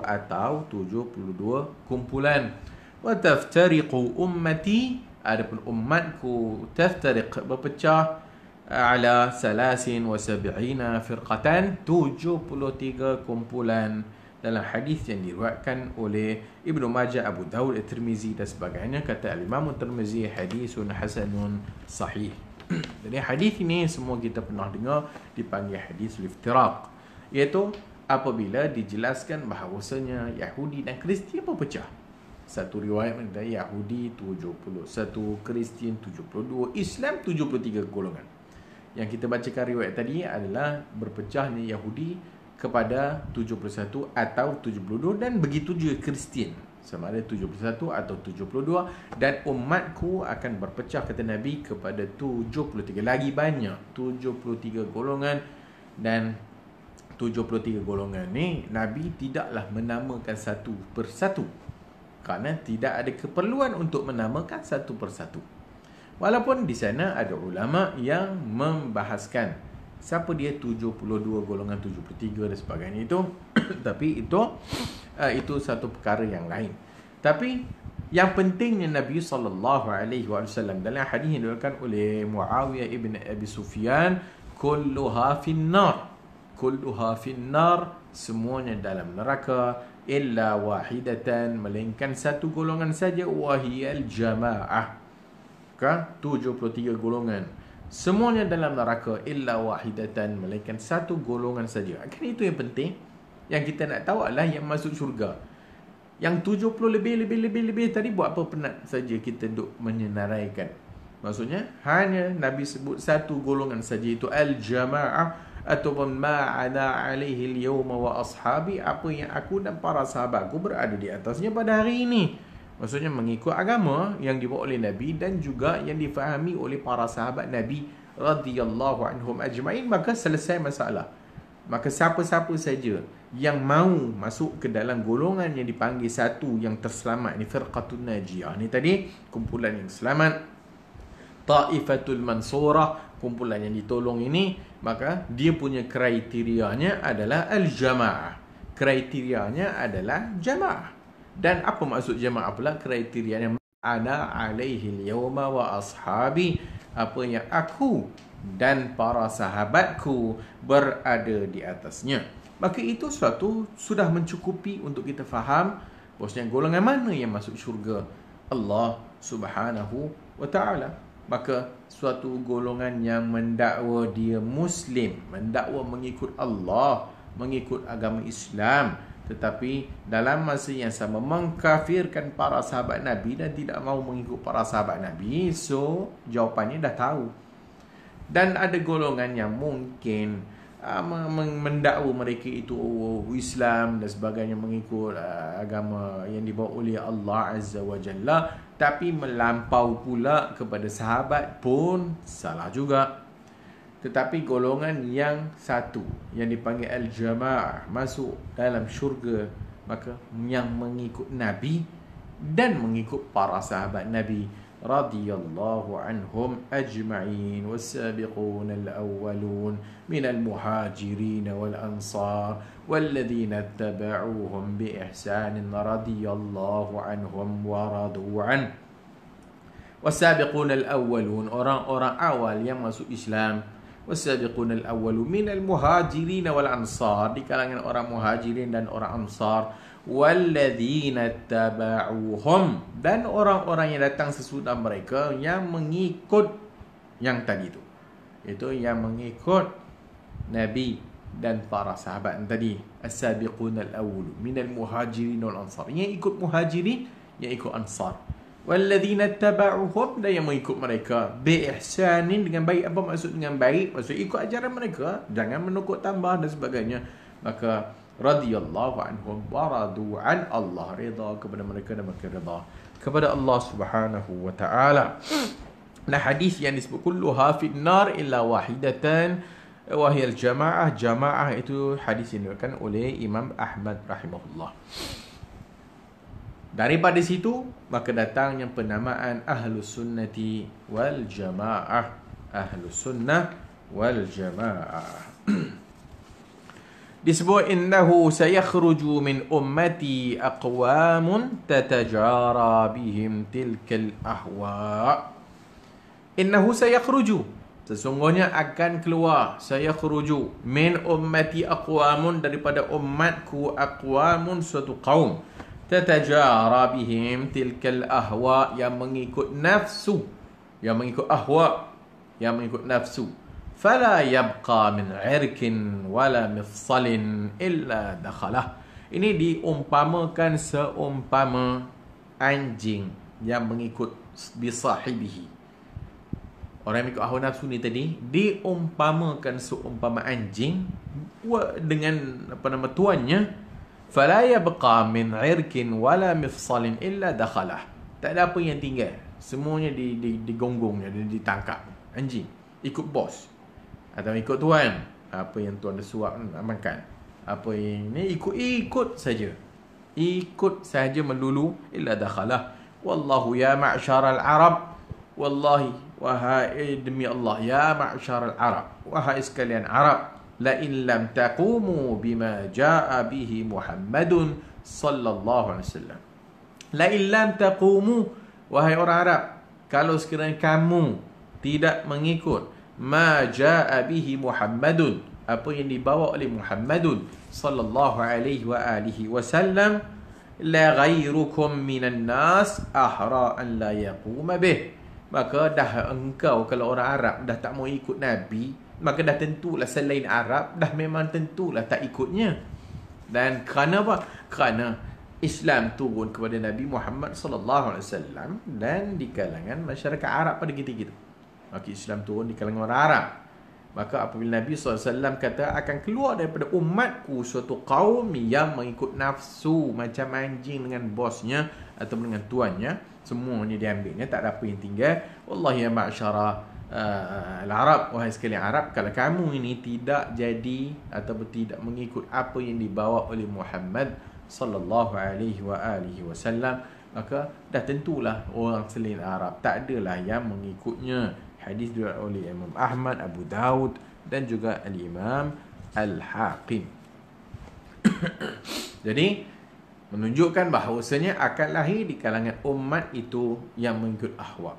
atau 72 kumpulan. Wa taftariqu ummati, adapun umatku, taftariq berpecah ala 73 firqatan, 73 kumpulan. Dalam hadis yang diriwayatkan oleh Ibnu Majah, Abu Daud, At-Tirmizi dan sebagainya, kata Al-Imam At-Tirmizi hadisun hasanun sahih. Jadi hadis ini semua kita pernah dengar dipanggil hadis iftiraq, iaitu apabila dijelaskan bahawasanya Yahudi dan Kristian berpecah. Satu riwayat mengenai Yahudi 71, Kristian 72, Islam 73 golongan. Yang kita bacakan riwayat tadi adalah berpecahnya Yahudi kepada 71 atau 72, dan begitu juga Kristian, sama ada 71 atau 72, dan umatku akan berpecah, kata Nabi, kepada 73, lagi banyak, 73 golongan. Dan 73 golongan ni Nabi tidaklah menamakan satu persatu, kerana tidak ada keperluan untuk menamakan satu persatu. Walaupun di sana ada ulama yang membahaskan siapa dia 72 golongan 73 dan sebagainya itu tapi itu satu perkara yang lain. Tapi yang pentingnya Nabi SAW dalam hadis yang diriwayatkan oleh Muawiyah ibn Abi Sufyan, kulluha finnar, kulluha finnar, semuanya dalam neraka, illa wahidatan, melainkan satu golongan saja, wahiyal jamaah. Kan 73 golongan semuanya dalam neraka, illa wahidatan, melainkan satu golongan saja. Kan itu yang penting. Yang kita nak tahu adalah yang masuk syurga. Yang 70 lebih tadi buat apa penat saja kita duk menyenaraikan. Maksudnya hanya Nabi sebut satu golongan saja, itu al-jamaah, ataupun ma'ana alaihi al-yawma wa ashabi, apa yang aku dan para sahabatku berada di atasnya pada hari ini. Maksudnya mengikut agama yang dibawa oleh Nabi dan juga yang difahami oleh para sahabat Nabi radhiyallahu anhum ajma'in, maka selesai masalah. Maka siapa-siapa saja yang mahu masuk ke dalam golongan yang dipanggil satu yang terselamat ni, firqatun najiyah ni tadi, kumpulan yang selamat, ta'ifatul mansurah, kumpulan yang ditolong ini, maka dia punya kriterianya adalah al-jamaah. Kriterianya adalah jamaah. Dan apa maksud jamaah pula? Kriteria yang ana alaihi al-yawma wa ashabi, apa yang aku dan para sahabatku berada di atasnya. Maka itu suatu sudah mencukupi untuk kita faham bahwasanya golongan mana yang masuk syurga Allah Subhanahu wa taala. Maka suatu golongan yang mendakwa dia Muslim, mendakwa mengikut Allah, mengikut agama Islam, tetapi dalam masa yang sama mengkafirkan para sahabat Nabi dan tidak mahu mengikut para sahabat Nabi, so jawapannya dah tahu. Dan ada golongan yang mungkin mendakwa mereka itu Islam dan sebagainya, mengikut agama yang dibawa oleh Allah Azza wa Jalla, tapi melampau pula kepada sahabat pun salah juga. Tetapi golongan yang satu yang dipanggil al-jamaah masuk dalam syurga, maka yang mengikut Nabi dan mengikut para sahabat Nabi radhiyallahu anhum ajma'in, was-sabiqun al-awwalun minal muhajirin wal ansar walladzina ittaba'uuhum bi ihsanin radhiyallahu anhum wa radu an. Was-sabiqun al-awwalun, orang-orang awal yang masuk Islam. Was-sabiqun al-awwalun minal muhajirin wal ansar, di kalangan orang muhajirin dan orang ansar. Walladzina tabauhum, dan orang-orang yang datang sesudah mereka yang mengikut yang tadi itu, iaitu yang mengikut Nabi dan para sahabat tadi. As-sabiqun al-awwal minal muhajirin wal ansar, yang ikut muhajirin, yang ikut ansar. Walladzina tabauhum, dan yang mengikut mereka bi ihsanin, dengan baik. Apa maksud dengan baik? Maksud ikut ajaran mereka, jangan menukuk tambah dan sebagainya. Maka radhiyallahu anhum wa radu an, Allah redha kepada mereka dan mereka redha kepada Allah Subhanahu wa taala. Nah, hadis yang disebut kulluha fin nar illa wahidatan wa hiya al-jamaah. Jamaah itu hadis yang diriwayatkan oleh Imam Ahmad rahimahullah. Daripada situ maka datangnya penamaan Ahlus Sunnati wal Jamaah. Ahlus Sunnah wal Jamaah. Disebut innahu sayakhruju min ummati aqwamun tatajara bihim tilkal ahwa. Innahu sayakhruju, sesungguhnya akan keluar, sayakhruju min ummati aqwamun, daripada umatku, aqwamun suatu kaum, tatajara bihim tilkal ahwa, yang mengikut nafsu, yang mengikut ahwa, yang mengikut nafsu. Fala yabqa min irkin wala mifsalin illa dakhalah. Ini diumpamakan seumpama anjing yang mengikut bisahibihi. Orang yang ikut hawa nafsu ni tadi diumpamakan seumpama anjing dengan tuannya. Fala yabqa min irkin wala mifsalin illa dakhalah. Tak ada apa yang tinggal, semuanya digonggongnya, ditangkap. Anjing ikut bos atau ikut tuan, apa yang tuan dah suap amankan, apa yang ni ikut saja, ikut saja melulu. Illa dakhalah. Wallahu ya ma'syaral arab, wallahi, wahai demi Allah, ya ma'syaral arab, wahai sekalian Arab, la in lam taqumu bima jaa bihi Muhammadun sallallahu alaihi wasallam. La in lam taqumu, wahai orang Arab, kalau sekiranya kamu tidak mengikut ma jaa bihi Muhammadun, apa yang dibawa oleh Muhammadun sallallahu alaihi wa alihi wasallam, la ghairukum minan nas ahra an la yaquma bih, maka dah engkau, kalau orang Arab dah tak mau ikut Nabi, maka dah tentulah selain Arab dah memang tentulah tak ikutnya. Dan kerana apa? Kerana Islam turun kepada Nabi Muhammad sallallahu alaihi wasallam dan di kalangan masyarakat Arab pada ketika itu. Maka Islam turun di kalangan orang Arab. Maka apabila Nabi SAW kata akan keluar daripada umatku suatu kaum yang mengikut nafsu macam anjing dengan bosnya atau dengan tuannya, semuanya diambilnya, tak ada apa yang tinggal. Wallahi ya ma'syara al-Arab, wahai sekalian Arab, kalau kamu ini tidak jadi atau tidak mengikut apa yang dibawa oleh Muhammad sallallahu alaihi wa alihi wasallam, maka dah tentulah orang selain Arab tak adalah yang mengikutnya. Hadis diriwayatkan oleh Imam Ahmad, Abu Daud dan juga Al-Imam Al-Hakim. Jadi menunjukkan bahawasanya akan lahir di kalangan umat itu yang mengikut ahwa.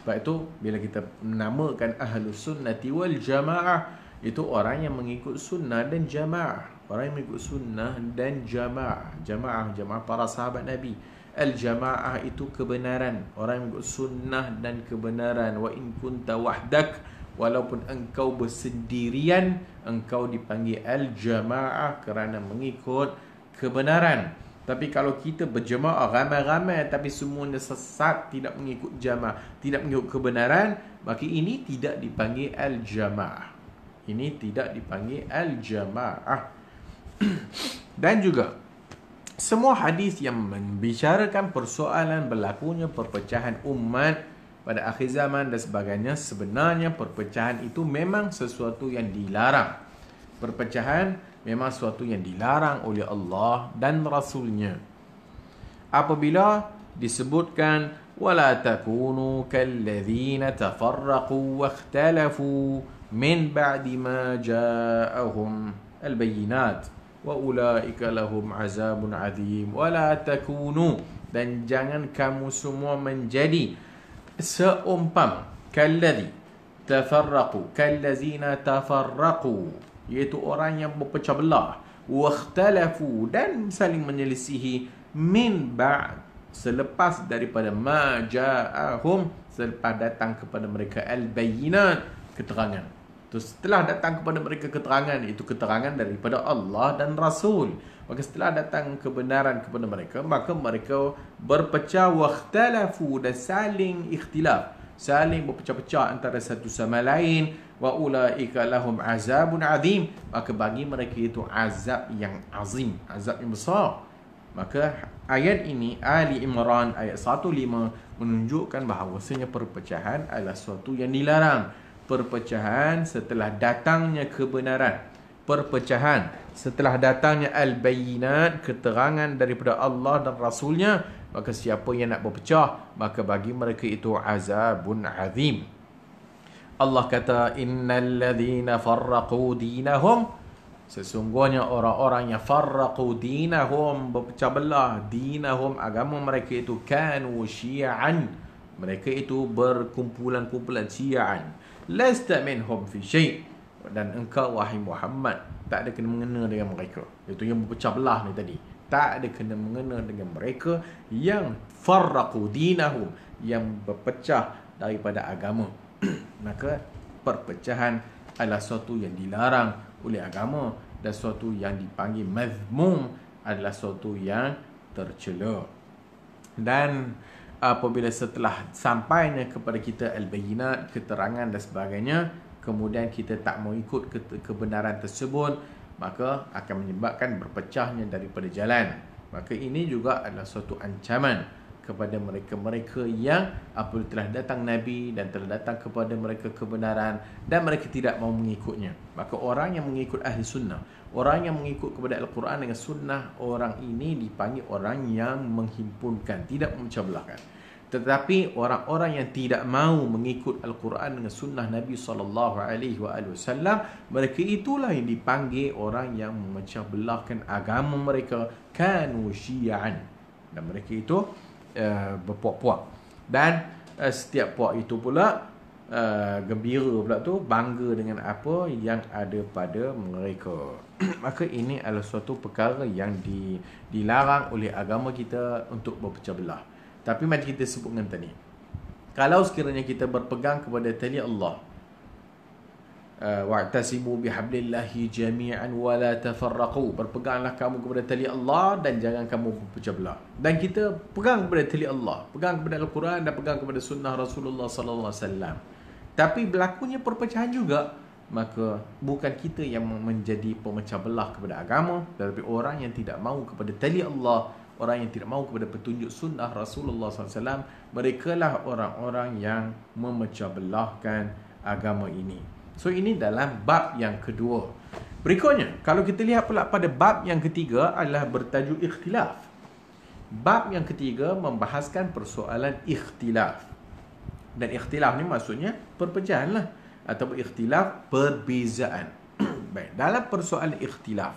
Sebab itu bila kita menamakan Ahlus Sunnati wal Jamaah, itu orang yang mengikut sunnah dan jamaah. Orang yang mengikut sunnah dan jamaah. Jamaah para sahabat Nabi. Al-jamaah itu kebenaran. Orang yang mengikut sunnah dan kebenaran. Wa in kunta wahdak, walaupun engkau bersendirian, engkau dipanggil al-jamaah kerana mengikut kebenaran. Tapi kalau kita berjemaah ramai-ramai tapi semuanya sesat, tidak mengikut jamaah, tidak mengikut kebenaran, maka ini tidak dipanggil al-jamaah. Ini tidak dipanggil al-jamaah. Dan juga semua hadis yang membicarakan persoalan berlakunya perpecahan umat pada akhir zaman dan sebagainya, sebenarnya perpecahan itu memang sesuatu yang dilarang. Perpecahan memang sesuatu yang dilarang oleh Allah dan Rasulnya. Apabila disebutkan wala takunu kalladzina tafarraqu wakhtalafu min ba'di ma ja'ahum al-bayyinat wa ulaika lahum azabun azim. Wala takunu, dan jangan kamu semua menjadi seumpama kalladzi tafarraqu, kallazina tafarraqu, iaitu orang yang berpecah belah, wakhtalafu, dan saling menyelisihi, min ba'd, selepas daripada ma ja'ahum, selepas datang kepada mereka al-bayyinat, keterangan. Setelah datang kepada mereka keterangan, itu keterangan daripada Allah dan Rasul. Maka setelah datang kebenaran kepada mereka, maka mereka berpecah, wakhtalafu, dan saling ikhtilaf, saling berpecah-pecah antara satu sama lain. Wa ulaika lahum azabun azim, maka bagi mereka itu azab yang azim, azab yang besar. Maka ayat ini, Ali Imran ayat 15, menunjukkan bahawasanya perpecahan adalah sesuatu yang dilarang. Perpecahan setelah datangnya kebenaran, perpecahan setelah datangnya al-bayyinat, keterangan daripada Allah dan Rasulnya, maka siapa yang nak berpecah, maka bagi mereka itu azabun azim. Allah kata, innal ladzina farraqu dinahum, sesungguhnya orang-orang yang farraqu dinahum, berpecah belah, dinahum, agama mereka itu, kanu syi'an, mereka itu berkumpulan-kumpulan syi'an, lasta minhum fi syai', dan engkau wahai Muhammad tak ada kena mengena dengan mereka. Itu yang berpecah belah ni tadi, tak ada kena mengena dengan mereka yang farraqu dinahum, yang berpecah daripada agama. Maka perpecahan adalah sesuatu yang dilarang oleh agama, dan sesuatu yang dipanggil mazmum adalah sesuatu yang tercela. Dan apabila setelah sampainya kepada kita al-bayyinat, keterangan dan sebagainya, kemudian kita tak mau ikut kebenaran tersebut, maka akan menyebabkan berpecahnya daripada jalan. Maka ini juga adalah suatu ancaman kepada mereka-mereka yang apabila telah datang Nabi dan telah datang kepada mereka kebenaran dan mereka tidak mau mengikutnya. Maka orang yang mengikut ahli sunnah, orang yang mengikut kepada Al-Quran dengan sunnah, orang ini dipanggil orang yang menghimpunkan, tidak memecah belahkan. Tetapi orang-orang yang tidak mahu mengikut Al-Quran dengan sunnah Nabi SAW, mereka itulah yang dipanggil orang yang memecah belahkan agama mereka, kanu syi'an, dan mereka itu berpuak-puak. Dan setiap puak itu pula gembira pula tu, bangga dengan apa yang ada pada mereka. Maka ini adalah suatu perkara yang dilarang oleh agama kita untuk berpecah belah. Tapi macam kita sebutkan tadi, kalau sekiranya kita berpegang kepada tali Allah, wa'tasimu bihablillahi jami'an wa la tafarraqu, berpeganglah kamu kepada tali Allah dan jangan kamu berpecah belah. Dan kita pegang kepada tali Allah, pegang kepada Al-Quran dan pegang kepada sunnah Rasulullah sallallahu alaihi wasallam. Tapi berlakunya perpecahan juga, maka bukan kita yang menjadi pemecah belah kepada agama, tetapi orang yang tidak mahu kepada tali Allah, orang yang tidak mahu kepada petunjuk sunnah Rasulullah SAW, mereka lah orang-orang yang memecah belahkan agama ini. So ini dalam bab yang kedua. Berikutnya, kalau kita lihat pula pada bab yang ketiga adalah bertajuk ikhtilaf. Bab yang ketiga membahaskan persoalan ikhtilaf. Dan ikhtilaf ni maksudnya perpecahan lah, atau ikhtilaf perbezaan. Baik, dalam persoalan ikhtilaf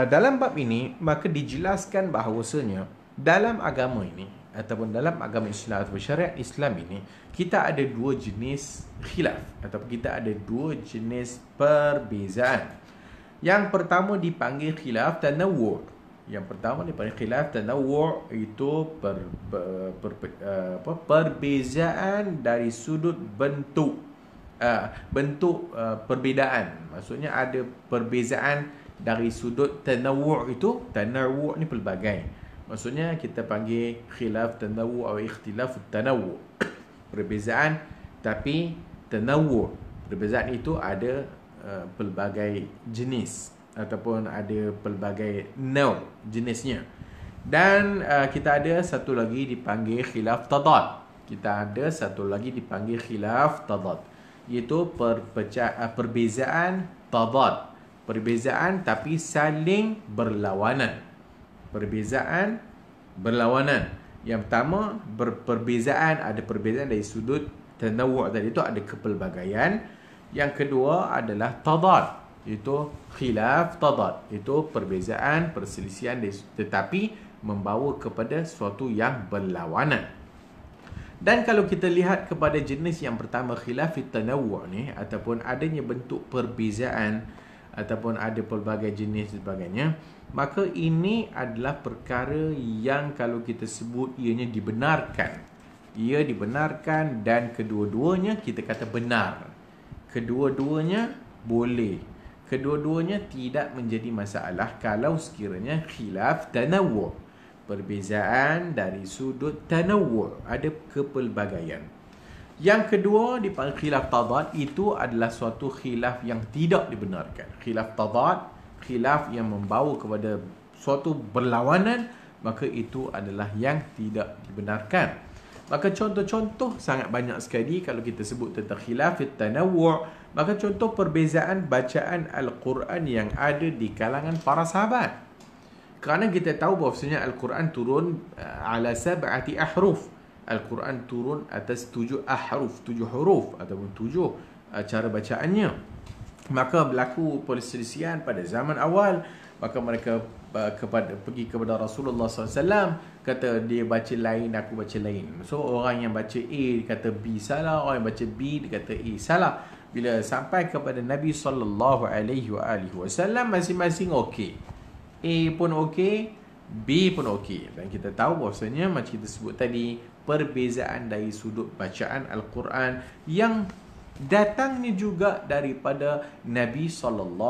dalam bab ini maka dijelaskan bahawasanya dalam agama ini ataupun dalam agama Islam atau syariat Islam ini kita ada dua jenis khilaf ataupun kita ada dua jenis perbezaan. Yang pertama dipanggil khilaf tanawwu'. Yang pertama dipanggil khilaf tanawwu' itu perbezaan dari sudut bentuk perbezaan. Maksudnya ada perbezaan dari sudut tanawwu' itu. Tanawwu' ni pelbagai. Maksudnya kita panggil khilaf tanawwu' atau ikhtilaf tanawwu'. Perbezaan tapi tanawwu'. Perbezaan itu ada pelbagai jenis ataupun ada pelbagai jenisnya. Dan kita ada satu lagi dipanggil khilaf tadad. Kita ada satu lagi dipanggil khilaf tadad, iaitu perbezaan tadad. Perbezaan tapi saling berlawanan. Perbezaan berlawanan. Yang pertama perbezaan, ada perbezaan dari sudut tanawwu' tadi itu ada kepelbagaian. Yang kedua adalah tadad, iaitu khilaf tadad, itu perbezaan, perselisihan tetapi membawa kepada sesuatu yang berlawanan. Dan kalau kita lihat kepada jenis yang pertama khilaf tanawwu' ni ataupun adanya bentuk perbezaan ataupun ada pelbagai jenis dan sebagainya, maka ini adalah perkara yang kalau kita sebut ianya dibenarkan. Ia dibenarkan dan kedua-duanya kita kata benar. Kedua-duanya boleh. Kedua-duanya tidak menjadi masalah kalau sekiranya khilaf tanawwu'. Perbezaan dari sudut tanawwu', ada kepelbagaian. Yang kedua dipanggil khilaf tadad, itu adalah suatu khilaf yang tidak dibenarkan. Khilaf tadad, khilaf yang membawa kepada suatu berlawanan, maka itu adalah yang tidak dibenarkan. Maka contoh-contoh sangat banyak sekali kalau kita sebut tentang khilaf tanawwu'. Maka contoh perbezaan bacaan Al-Quran yang ada di kalangan para sahabat. Kerana kita tahu bahawasanya Al-Quran turun ala sab'ati ahruf. Al-Quran turun atas 7 ahruf, 7 huruf ataupun 7 cara bacaannya. Maka berlaku perselisihan pada zaman awal. Maka mereka pergi kepada Rasulullah SAW, kata dia baca lain, aku baca lain. So orang yang baca A kata B salah, orang yang baca B dia kata A salah. Bila sampai kepada Nabi SAW, masing-masing okey. A pun okey, B pun okey. Dan kita tahu bahawasanya macam kita sebut tadi, perbezaan dari sudut bacaan Al-Quran yang datangnya juga daripada Nabi SAW.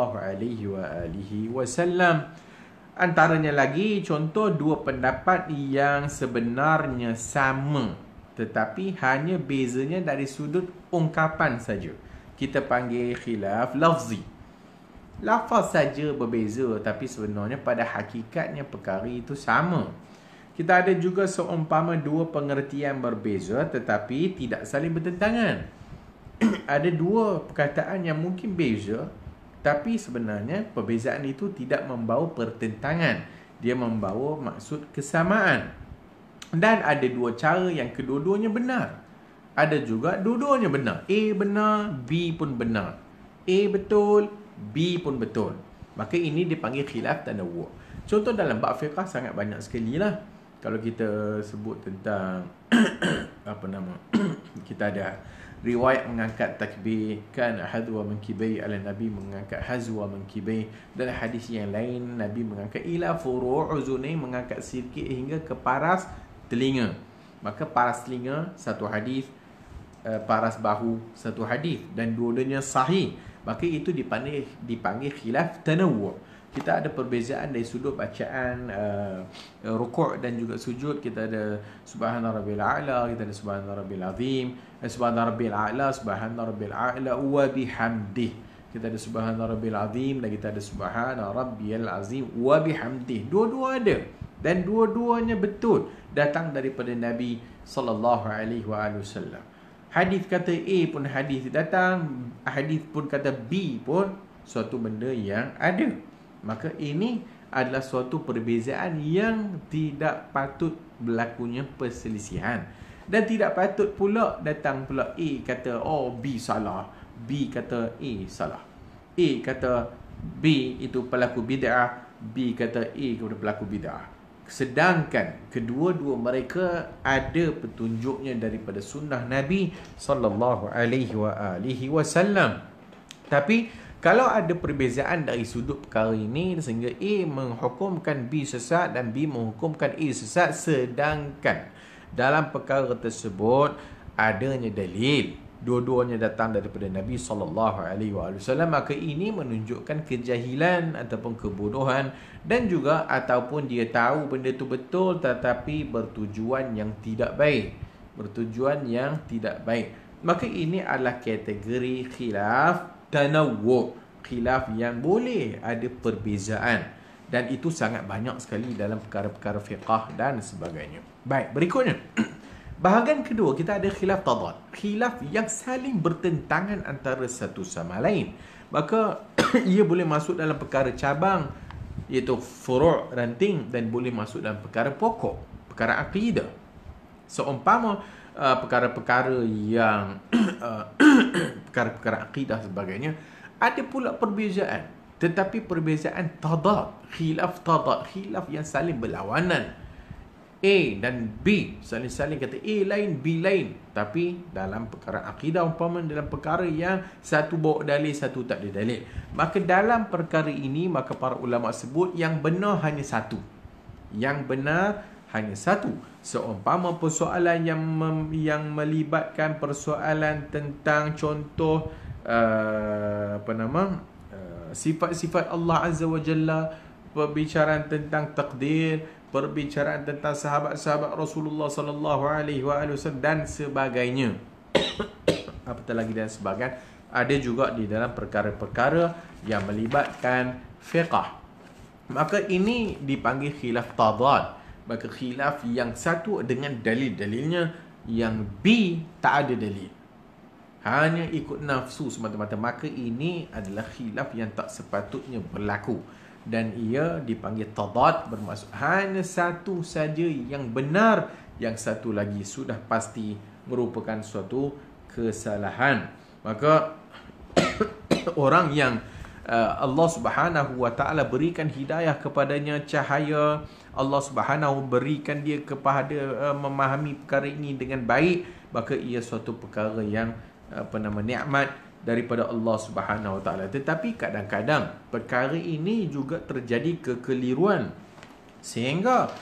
Antaranya lagi contoh dua pendapat yang sebenarnya sama tetapi hanya bezanya dari sudut ungkapan saja. Kita panggil khilaf lafzi. Lafaz saja berbeza tapi sebenarnya pada hakikatnya perkara itu sama. Kita ada juga seumpama dua pengertian berbeza tetapi tidak saling bertentangan. Ada dua perkataan yang mungkin beza tapi sebenarnya perbezaan itu tidak membawa pertentangan. Dia membawa maksud kesamaan. Dan ada dua cara yang kedua-duanya benar. Ada juga dua-duanya benar. A benar, B pun benar. A betul, B pun betul. Maka ini dipanggil khilaf tanawwu'. Contoh dalam bab fiqh sangat banyak sekali lah. Kalau kita sebut tentang kita ada riwayat mengangkat takbir, kan hadwa mankibai ala Nabi, mengangkat hazwa mankibai. Dan hadis yang lain Nabi mengangkat ila furu' uzunai, mengangkat sikit hingga ke paras telinga. Maka paras telinga satu hadis, paras bahu satu hadis, dan dua-duanya sahih. Maka itu dipanggil khilaf tanawwu'. Kita ada perbezaan dari sudut bacaan rukuk dan juga sujud. Kita ada subhana rabbil a'la, kita ada subhana rabbil azim, subhana rabbil a'la, subhana rabbil a'la wa bihamdih. Kita ada subhana rabbil azim dan kita ada subhana rabbiyal azim wa bihamdih. Dua-dua ada dan dua-duanya betul datang daripada Nabi sallallahu alaihi wasallam. Hadis kata A pun hadis datang, hadis pun kata B pun suatu benda yang ada. Maka ini adalah suatu perbezaan yang tidak patut berlakunya perselisihan. Dan tidak patut pula datang pula A kata oh B salah, B kata A salah, A kata B itu pelaku bid'ah, B kata A kepada pelaku bid'ah. Sedangkan kedua-dua mereka ada petunjuknya daripada sunnah Nabi sallallahu alaihi wasallam. Tapi kalau ada perbezaan dari sudut perkara ini sehingga A menghukumkan B sesat dan B menghukumkan A sesat, sedangkan dalam perkara tersebut adanya dalil, dua-duanya datang daripada Nabi SAW, maka ini menunjukkan kejahilan ataupun kebodohan, dan juga ataupun dia tahu benda itu betul tetapi bertujuan yang tidak baik. Maka ini adalah kategori khilaf tanawwu', khilaf yang boleh ada perbezaan, dan itu sangat banyak sekali dalam perkara-perkara fiqh dan sebagainya. Baik, berikutnya bahagian kedua, kita ada khilaf tadad, khilaf yang saling bertentangan antara satu sama lain. Maka ia boleh masuk dalam perkara cabang, iaitu furu' ranting, dan boleh masuk dalam perkara pokok, perkara akidah. Seumpama perkara-perkara yang perkara-perkara akidah sebagainya, ada pula perbezaan, tetapi perbezaan tadad, khilaf tadad, khilaf yang saling berlawanan. A dan B saling-saling kata A lain, B lain. Tapi dalam perkara akidah, umpama dalam perkara yang satu bawa dalil, satu tak ada dalil, maka dalam perkara ini, maka para ulama sebut yang benar hanya satu. Seumpama persoalan yang melibatkan persoalan tentang contoh sifat-sifat Allah Azza wa Jalla, perbicaraan tentang takdir, perbicaraan tentang sahabat-sahabat Rasulullah sallallahu alaihi wasallam dan sebagainya. Apatah lagi dan sebagainya, ada juga di dalam perkara-perkara yang melibatkan fiqh. Maka ini dipanggil khilaf tadad. Maka khilaf yang satu dengan dalil-dalilnya, yang B tak ada dalil, hanya ikut nafsu semata-mata, maka ini adalah khilaf yang tak sepatutnya berlaku, dan ia dipanggil tadad, bermaksud hanya satu saja yang benar, yang satu lagi sudah pasti merupakan suatu kesalahan. Maka orang yang Allah Subhanahu wa taala berikan hidayah kepadanya, cahaya Allah Subhanahu berikan dia kepada memahami perkara ini dengan baik, maka ia suatu perkara yang nikmat daripada Allah Subhanahu wa taala. Tetapi kadang-kadang perkara ini juga terjadi kekeliruan, sehingga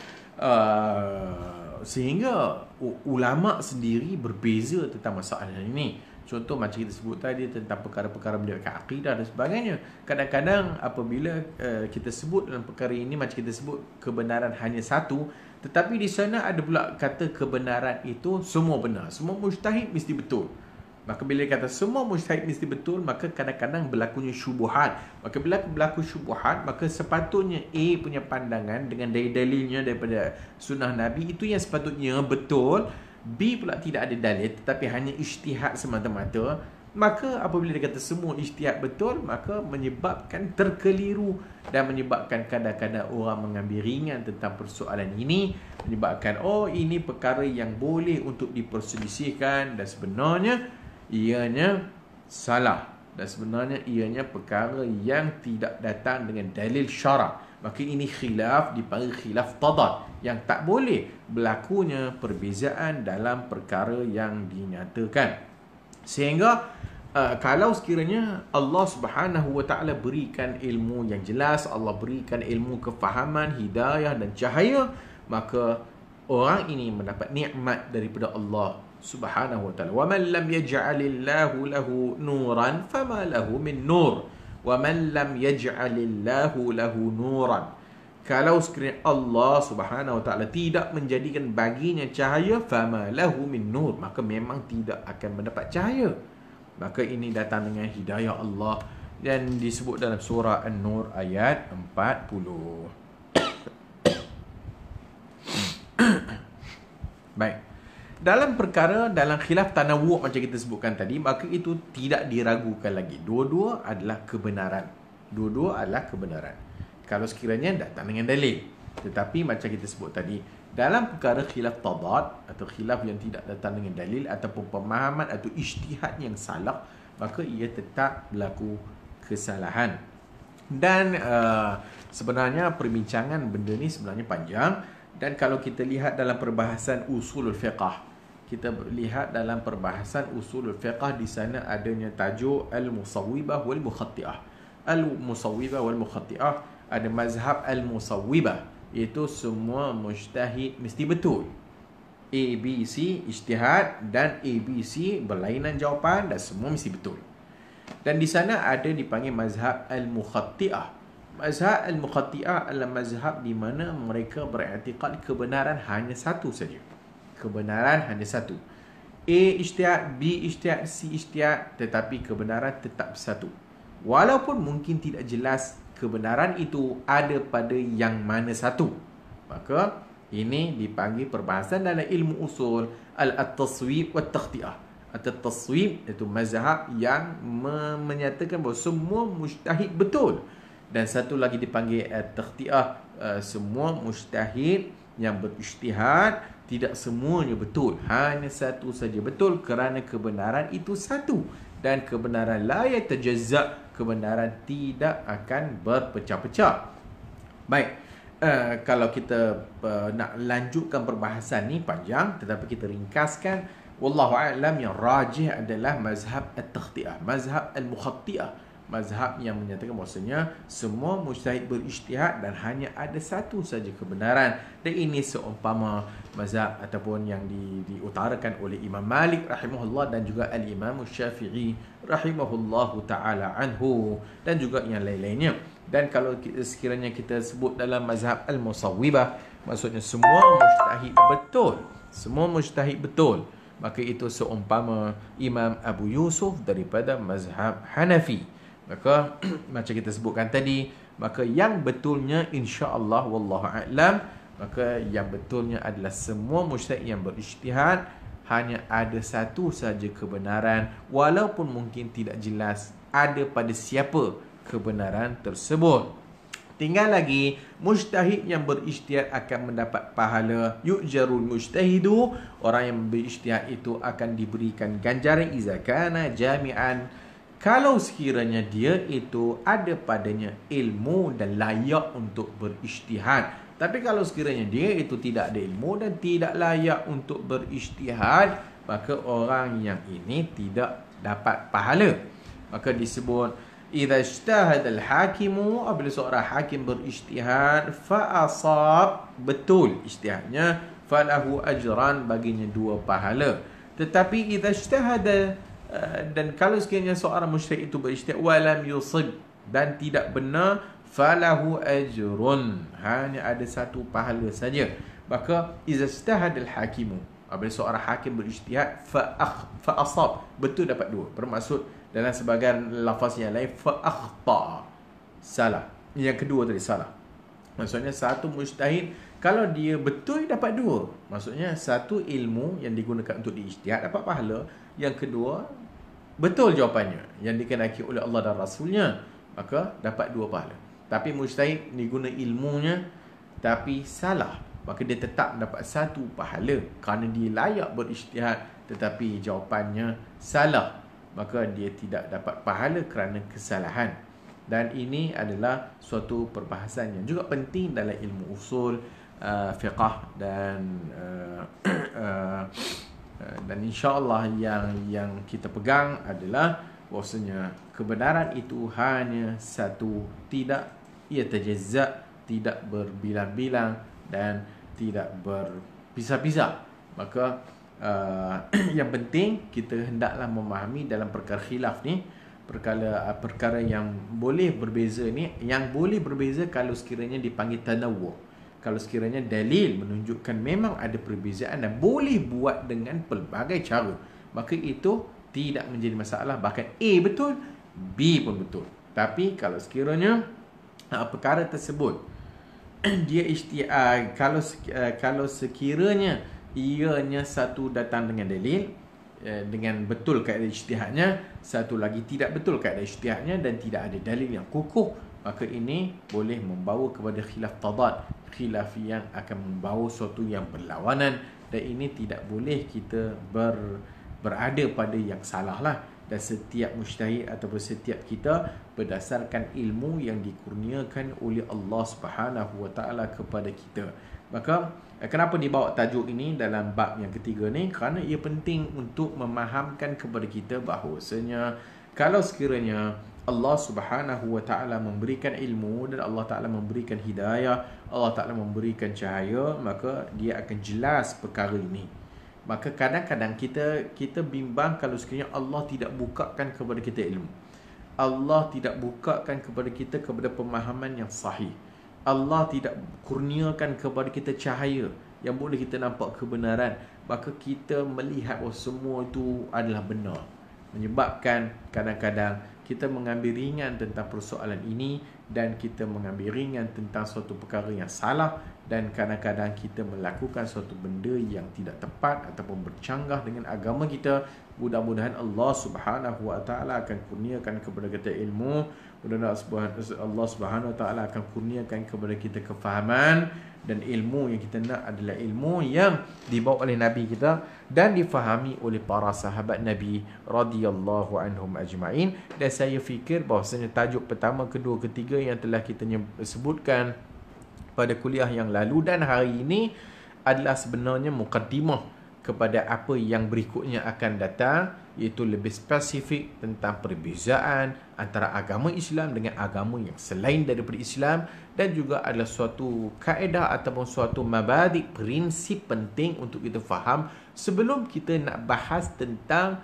ulama sendiri berbeza tentang masalah ini. Contoh macam kita sebut tadi tentang perkara-perkara melibatkan akidah dan sebagainya. Kadang-kadang apabila kita sebut dalam perkara ini, macam kita sebut kebenaran hanya satu, tetapi di sana ada pula kata kebenaran itu semua benar, semua mujtahid mesti betul. Maka bila kata semua mujtahid mesti betul, maka kadang-kadang berlakunya syubuhat. Maka bila berlaku syubuhat, maka sepatutnya A punya pandangan dengan dalil-dalilnya daripada sunnah Nabi itu yang sepatutnya betul. B pula tidak ada dalil tetapi hanya ijtihad semata-mata. Maka apabila dia kata semua ijtihad betul, maka menyebabkan terkeliru dan menyebabkan kadang-kadang orang mengambil ringan tentang persoalan ini, menyebabkan ini perkara yang boleh untuk diperselisihkan, dan sebenarnya ianya salah, dan sebenarnya ianya perkara yang tidak datang dengan dalil syarak. Maka ini khilaf, dipanggil khilaf tadad, yang tak boleh berlakunya perbezaan dalam perkara yang dinyatakan. Sehingga kalau sekiranya Allah Subhanahu wa taala berikan ilmu yang jelas, Allah berikan ilmu kefahaman, hidayah dan cahaya, maka orang ini mendapat nikmat daripada Allah Subhanahu wa taala. Wa man lam yaj'alillahu lahu nuran fama lahu min nur. Wa man lam yaj'alillahu lahu nuran. Kalau sekiranya Allah Subhanahu wa taala tidak menjadikan baginya cahaya, fama lahu min nur, maka memang tidak akan mendapat cahaya. Maka ini datang dengan hidayah Allah, dan disebut dalam surah An-Nur ayat 40. Baik. Dalam khilaf tanawwu' macam kita sebutkan tadi, maka itu tidak diragukan lagi. Dua-dua adalah kebenaran. Kalau sekiranya datang dengan dalil. Tetapi macam kita sebut tadi, dalam perkara khilaf tadad atau khilaf yang tidak datang dengan dalil ataupun pemahaman atau ijtihad yang salah, maka ia tetap berlaku kesalahan. Dan sebenarnya perbincangan benda ni sebenarnya panjang. Dan kalau kita lihat dalam perbahasan usulul fiqh, kita lihat dalam perbahasan usulul fiqh, di sana adanya tajuk al-musawwibah wal mukhatti'ah. Al-musawwibah wal mukhatti'ah, ada mazhab al-musawwibah, iaitu semua mujtahid mesti betul. A, B, C ijtihad, dan A, B, C berlainan jawapan, dan semua mesti betul. Dan di sana ada dipanggil mazhab al-mukhatti'ah. Mazhab al-mukhatti'ah adalah mazhab di mana mereka beriktikad kebenaran hanya satu saja. Kebenaran hanya satu. A ijtihad, B ijtihad, C ijtihad, tetapi kebenaran tetap satu. Walaupun mungkin tidak jelas kebenaran itu ada pada yang mana satu. Maka ini dipanggil perbahasan dalam ilmu usul al-taswib wa takhti'ah. At-taswib itu mazhab yang menyatakan bahawa semua mujtahid betul. Dan satu lagi dipanggil at-takhti'ah, semua mujtahid yang berijtihad tidak semuanya betul, hanya satu saja betul, kerana kebenaran itu satu. Dan kebenaran la yatajazza, kebenaran tidak akan berpecah-pecah. Baik, kalau kita nak lanjutkan perbahasan ni panjang, tetapi kita ringkaskan. Wallahu a'lam, yang rajih adalah mazhab at-takhti'ah, mazhab al-mukhatti'ah, mazhab yang menyatakan bahawasanya semua mujtahid berijtihad dan hanya ada satu saja kebenaran. Dan ini seumpama mazhab ataupun yang diutarakan oleh Imam Malik rahimahullah dan juga al-Imam Syafi'i rahimahullahu ta'ala anhu, dan juga yang lain-lainnya. Dan kalau sekiranya kita sebut dalam mazhab al-musawwibah, maksudnya semua mujtahid betul, semua mujtahid betul, maka itu seumpama Imam Abu Yusuf daripada mazhab Hanafi. Maka macam kita sebutkan tadi, maka yang betulnya insya-Allah wallahu a'lam, maka yang betulnya adalah semua mujtahid yang berijtihad hanya ada satu saja kebenaran, walaupun mungkin tidak jelas ada pada siapa kebenaran tersebut. Tinggal lagi, mujtahid yang berijtihad akan mendapat pahala. Yu'jarul mujtahidu, orang yang berijtihad itu akan diberikan ganjaran iza kana jami'an, kalau sekiranya dia itu ada padanya ilmu dan layak untuk berijtihad. Tapi kalau sekiranya dia itu tidak ada ilmu dan tidak layak untuk berijtihad, maka orang yang ini tidak dapat pahala. Maka disebut idza ijtahada al-hakimu, apabila seorang hakim berijtihad fa asab, betul ijtihadnya, falahu ajran, baginya 2 pahala. Tetapi idza ijtahada, dan kalau sekiranya seorang mujtahid itu berijtihad walam yusib, dan tidak benar, falahu ajrun, hanya ada 1 pahala saja. Maka idza ijtahada al-hakimu, apabila seorang hakim berijtihad fa asab, betul dapat 2. Bermaksud dalam sebahagian lafaz yang lain fa akhta, salah. Yang kedua tadi salah. Maksudnya satu mujtahid kalau dia betul dapat 2. Maksudnya satu ilmu yang digunakan untuk diijtihad dapat pahala, yang kedua betul jawapannya yang dikehendaki oleh Allah dan Rasulnya, maka dapat 2 pahala. Tapi mujtahid diguna ilmunya tapi salah, maka dia tetap dapat 1 pahala kerana dia layak berijtihad tetapi jawapannya salah, maka dia tidak dapat pahala kerana kesalahan. Dan ini adalah suatu perbahasan yang juga penting dalam ilmu usul fiqh, dan insya-Allah yang kita pegang adalah bahwasanya kebenaran itu hanya satu, tidak ia terjezak, tidak berbilang-bilang dan tidak berpisah-pisah. Maka yang penting kita hendaklah memahami dalam perkara khilaf ni, perkara yang boleh berbeza ni, yang boleh berbeza kalau sekiranya dipanggil tanawwu, kalau sekiranya dalil menunjukkan memang ada perbezaan dan boleh buat dengan pelbagai cara, maka itu tidak menjadi masalah. Bahkan A betul, B pun betul. Tapi kalau sekiranya perkara tersebut dia kalau sekiranya ianya satu datang dengan dalil, dengan betul kaedah ijtihadnya, satu lagi tidak betul kaedah ijtihadnya dan tidak ada dalil yang kukuh, maka ini boleh membawa kepada khilaf tadad, khilaf yang akan membawa sesuatu yang berlawanan. Dan ini tidak boleh kita berada pada yang salah lah. dan setiap mujtahid ataupun setiap kita berdasarkan ilmu yang dikurniakan oleh Allah Subhanahu Wa Taala kepada kita. Maka kenapa dibawa tajuk ini dalam bab yang ketiga ni? Kerana ia penting untuk memahamkan kepada kita bahawasanya kalau sekiranya Allah Subhanahu Wa Taala memberikan ilmu dan Allah Taala memberikan hidayah, Allah Taala memberikan cahaya, maka dia akan jelas perkara ini. Maka kadang-kadang kita bimbang kalau sekiranya Allah tidak bukakan kepada kita ilmu. Allah tidak bukakan kepada kita kepada pemahaman yang sahih. Allah tidak kurniakan kepada kita cahaya yang boleh kita nampak kebenaran. Maka kita melihat bahawa semua itu adalah benar. Menyebabkan kadang-kadang kita mengambil ringan tentang persoalan ini dan kita mengambil ringan tentang suatu perkara yang salah, dan kadang-kadang kita melakukan suatu benda yang tidak tepat ataupun bercanggah dengan agama kita. Mudah-mudahan Allah Subhanahu Wa Taala akan kurniakan kepada kita ilmu. Mudah-mudahan Allah Subhanahu Wa Taala akan kurniakan kepada kita kefahaman, dan ilmu yang kita nak adalah ilmu yang dibawa oleh Nabi kita dan difahami oleh para sahabat Nabi radhiyallahu anhum ajma'in. Dan saya fikir bahawasanya tajuk pertama, kedua, ketiga yang telah kita sebutkan pada kuliah yang lalu dan hari ini adalah sebenarnya mukaddimah kepada apa yang berikutnya akan datang, iaitu lebih spesifik tentang perbezaan antara agama Islam dengan agama yang selain daripada Islam, dan juga adalah suatu kaedah ataupun suatu mabadik, prinsip penting untuk kita faham sebelum kita nak bahas tentang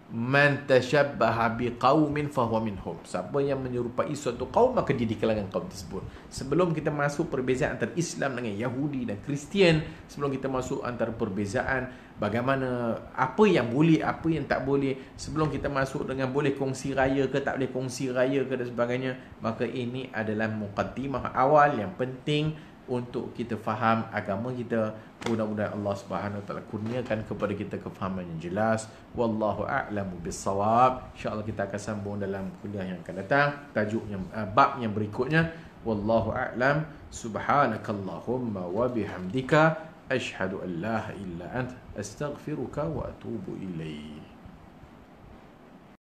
man tashabbaha biqaumin fahuwa minhum. Siapa yang menyerupai suatu kaum, maka dia di kalangan kaum tersebut. Sebelum kita masuk perbezaan antara Islam dengan Yahudi dan Kristian, sebelum kita masuk antara perbezaan bagaimana apa yang boleh, apa yang tak boleh, sebelum kita masuk dengan boleh kongsi raya ke tak boleh kongsi raya ke dan sebagainya, maka ini adalah muqaddimah awal yang penting untuk kita faham agama kita. Mudah-mudahan Allah Subhanahu Wa Taala kurniakan kepada kita kefahaman yang jelas. Wallahu a'lamu bissawab. InsyaAllah kita akan sambung dalam kuliah yang akan datang, tajuk yang bab yang berikutnya. Wallahu a'lam. Subhanakallahumma wa bihamdika asyhadu an la ilaha illa anta astaghfiruka wa atubu ilaik.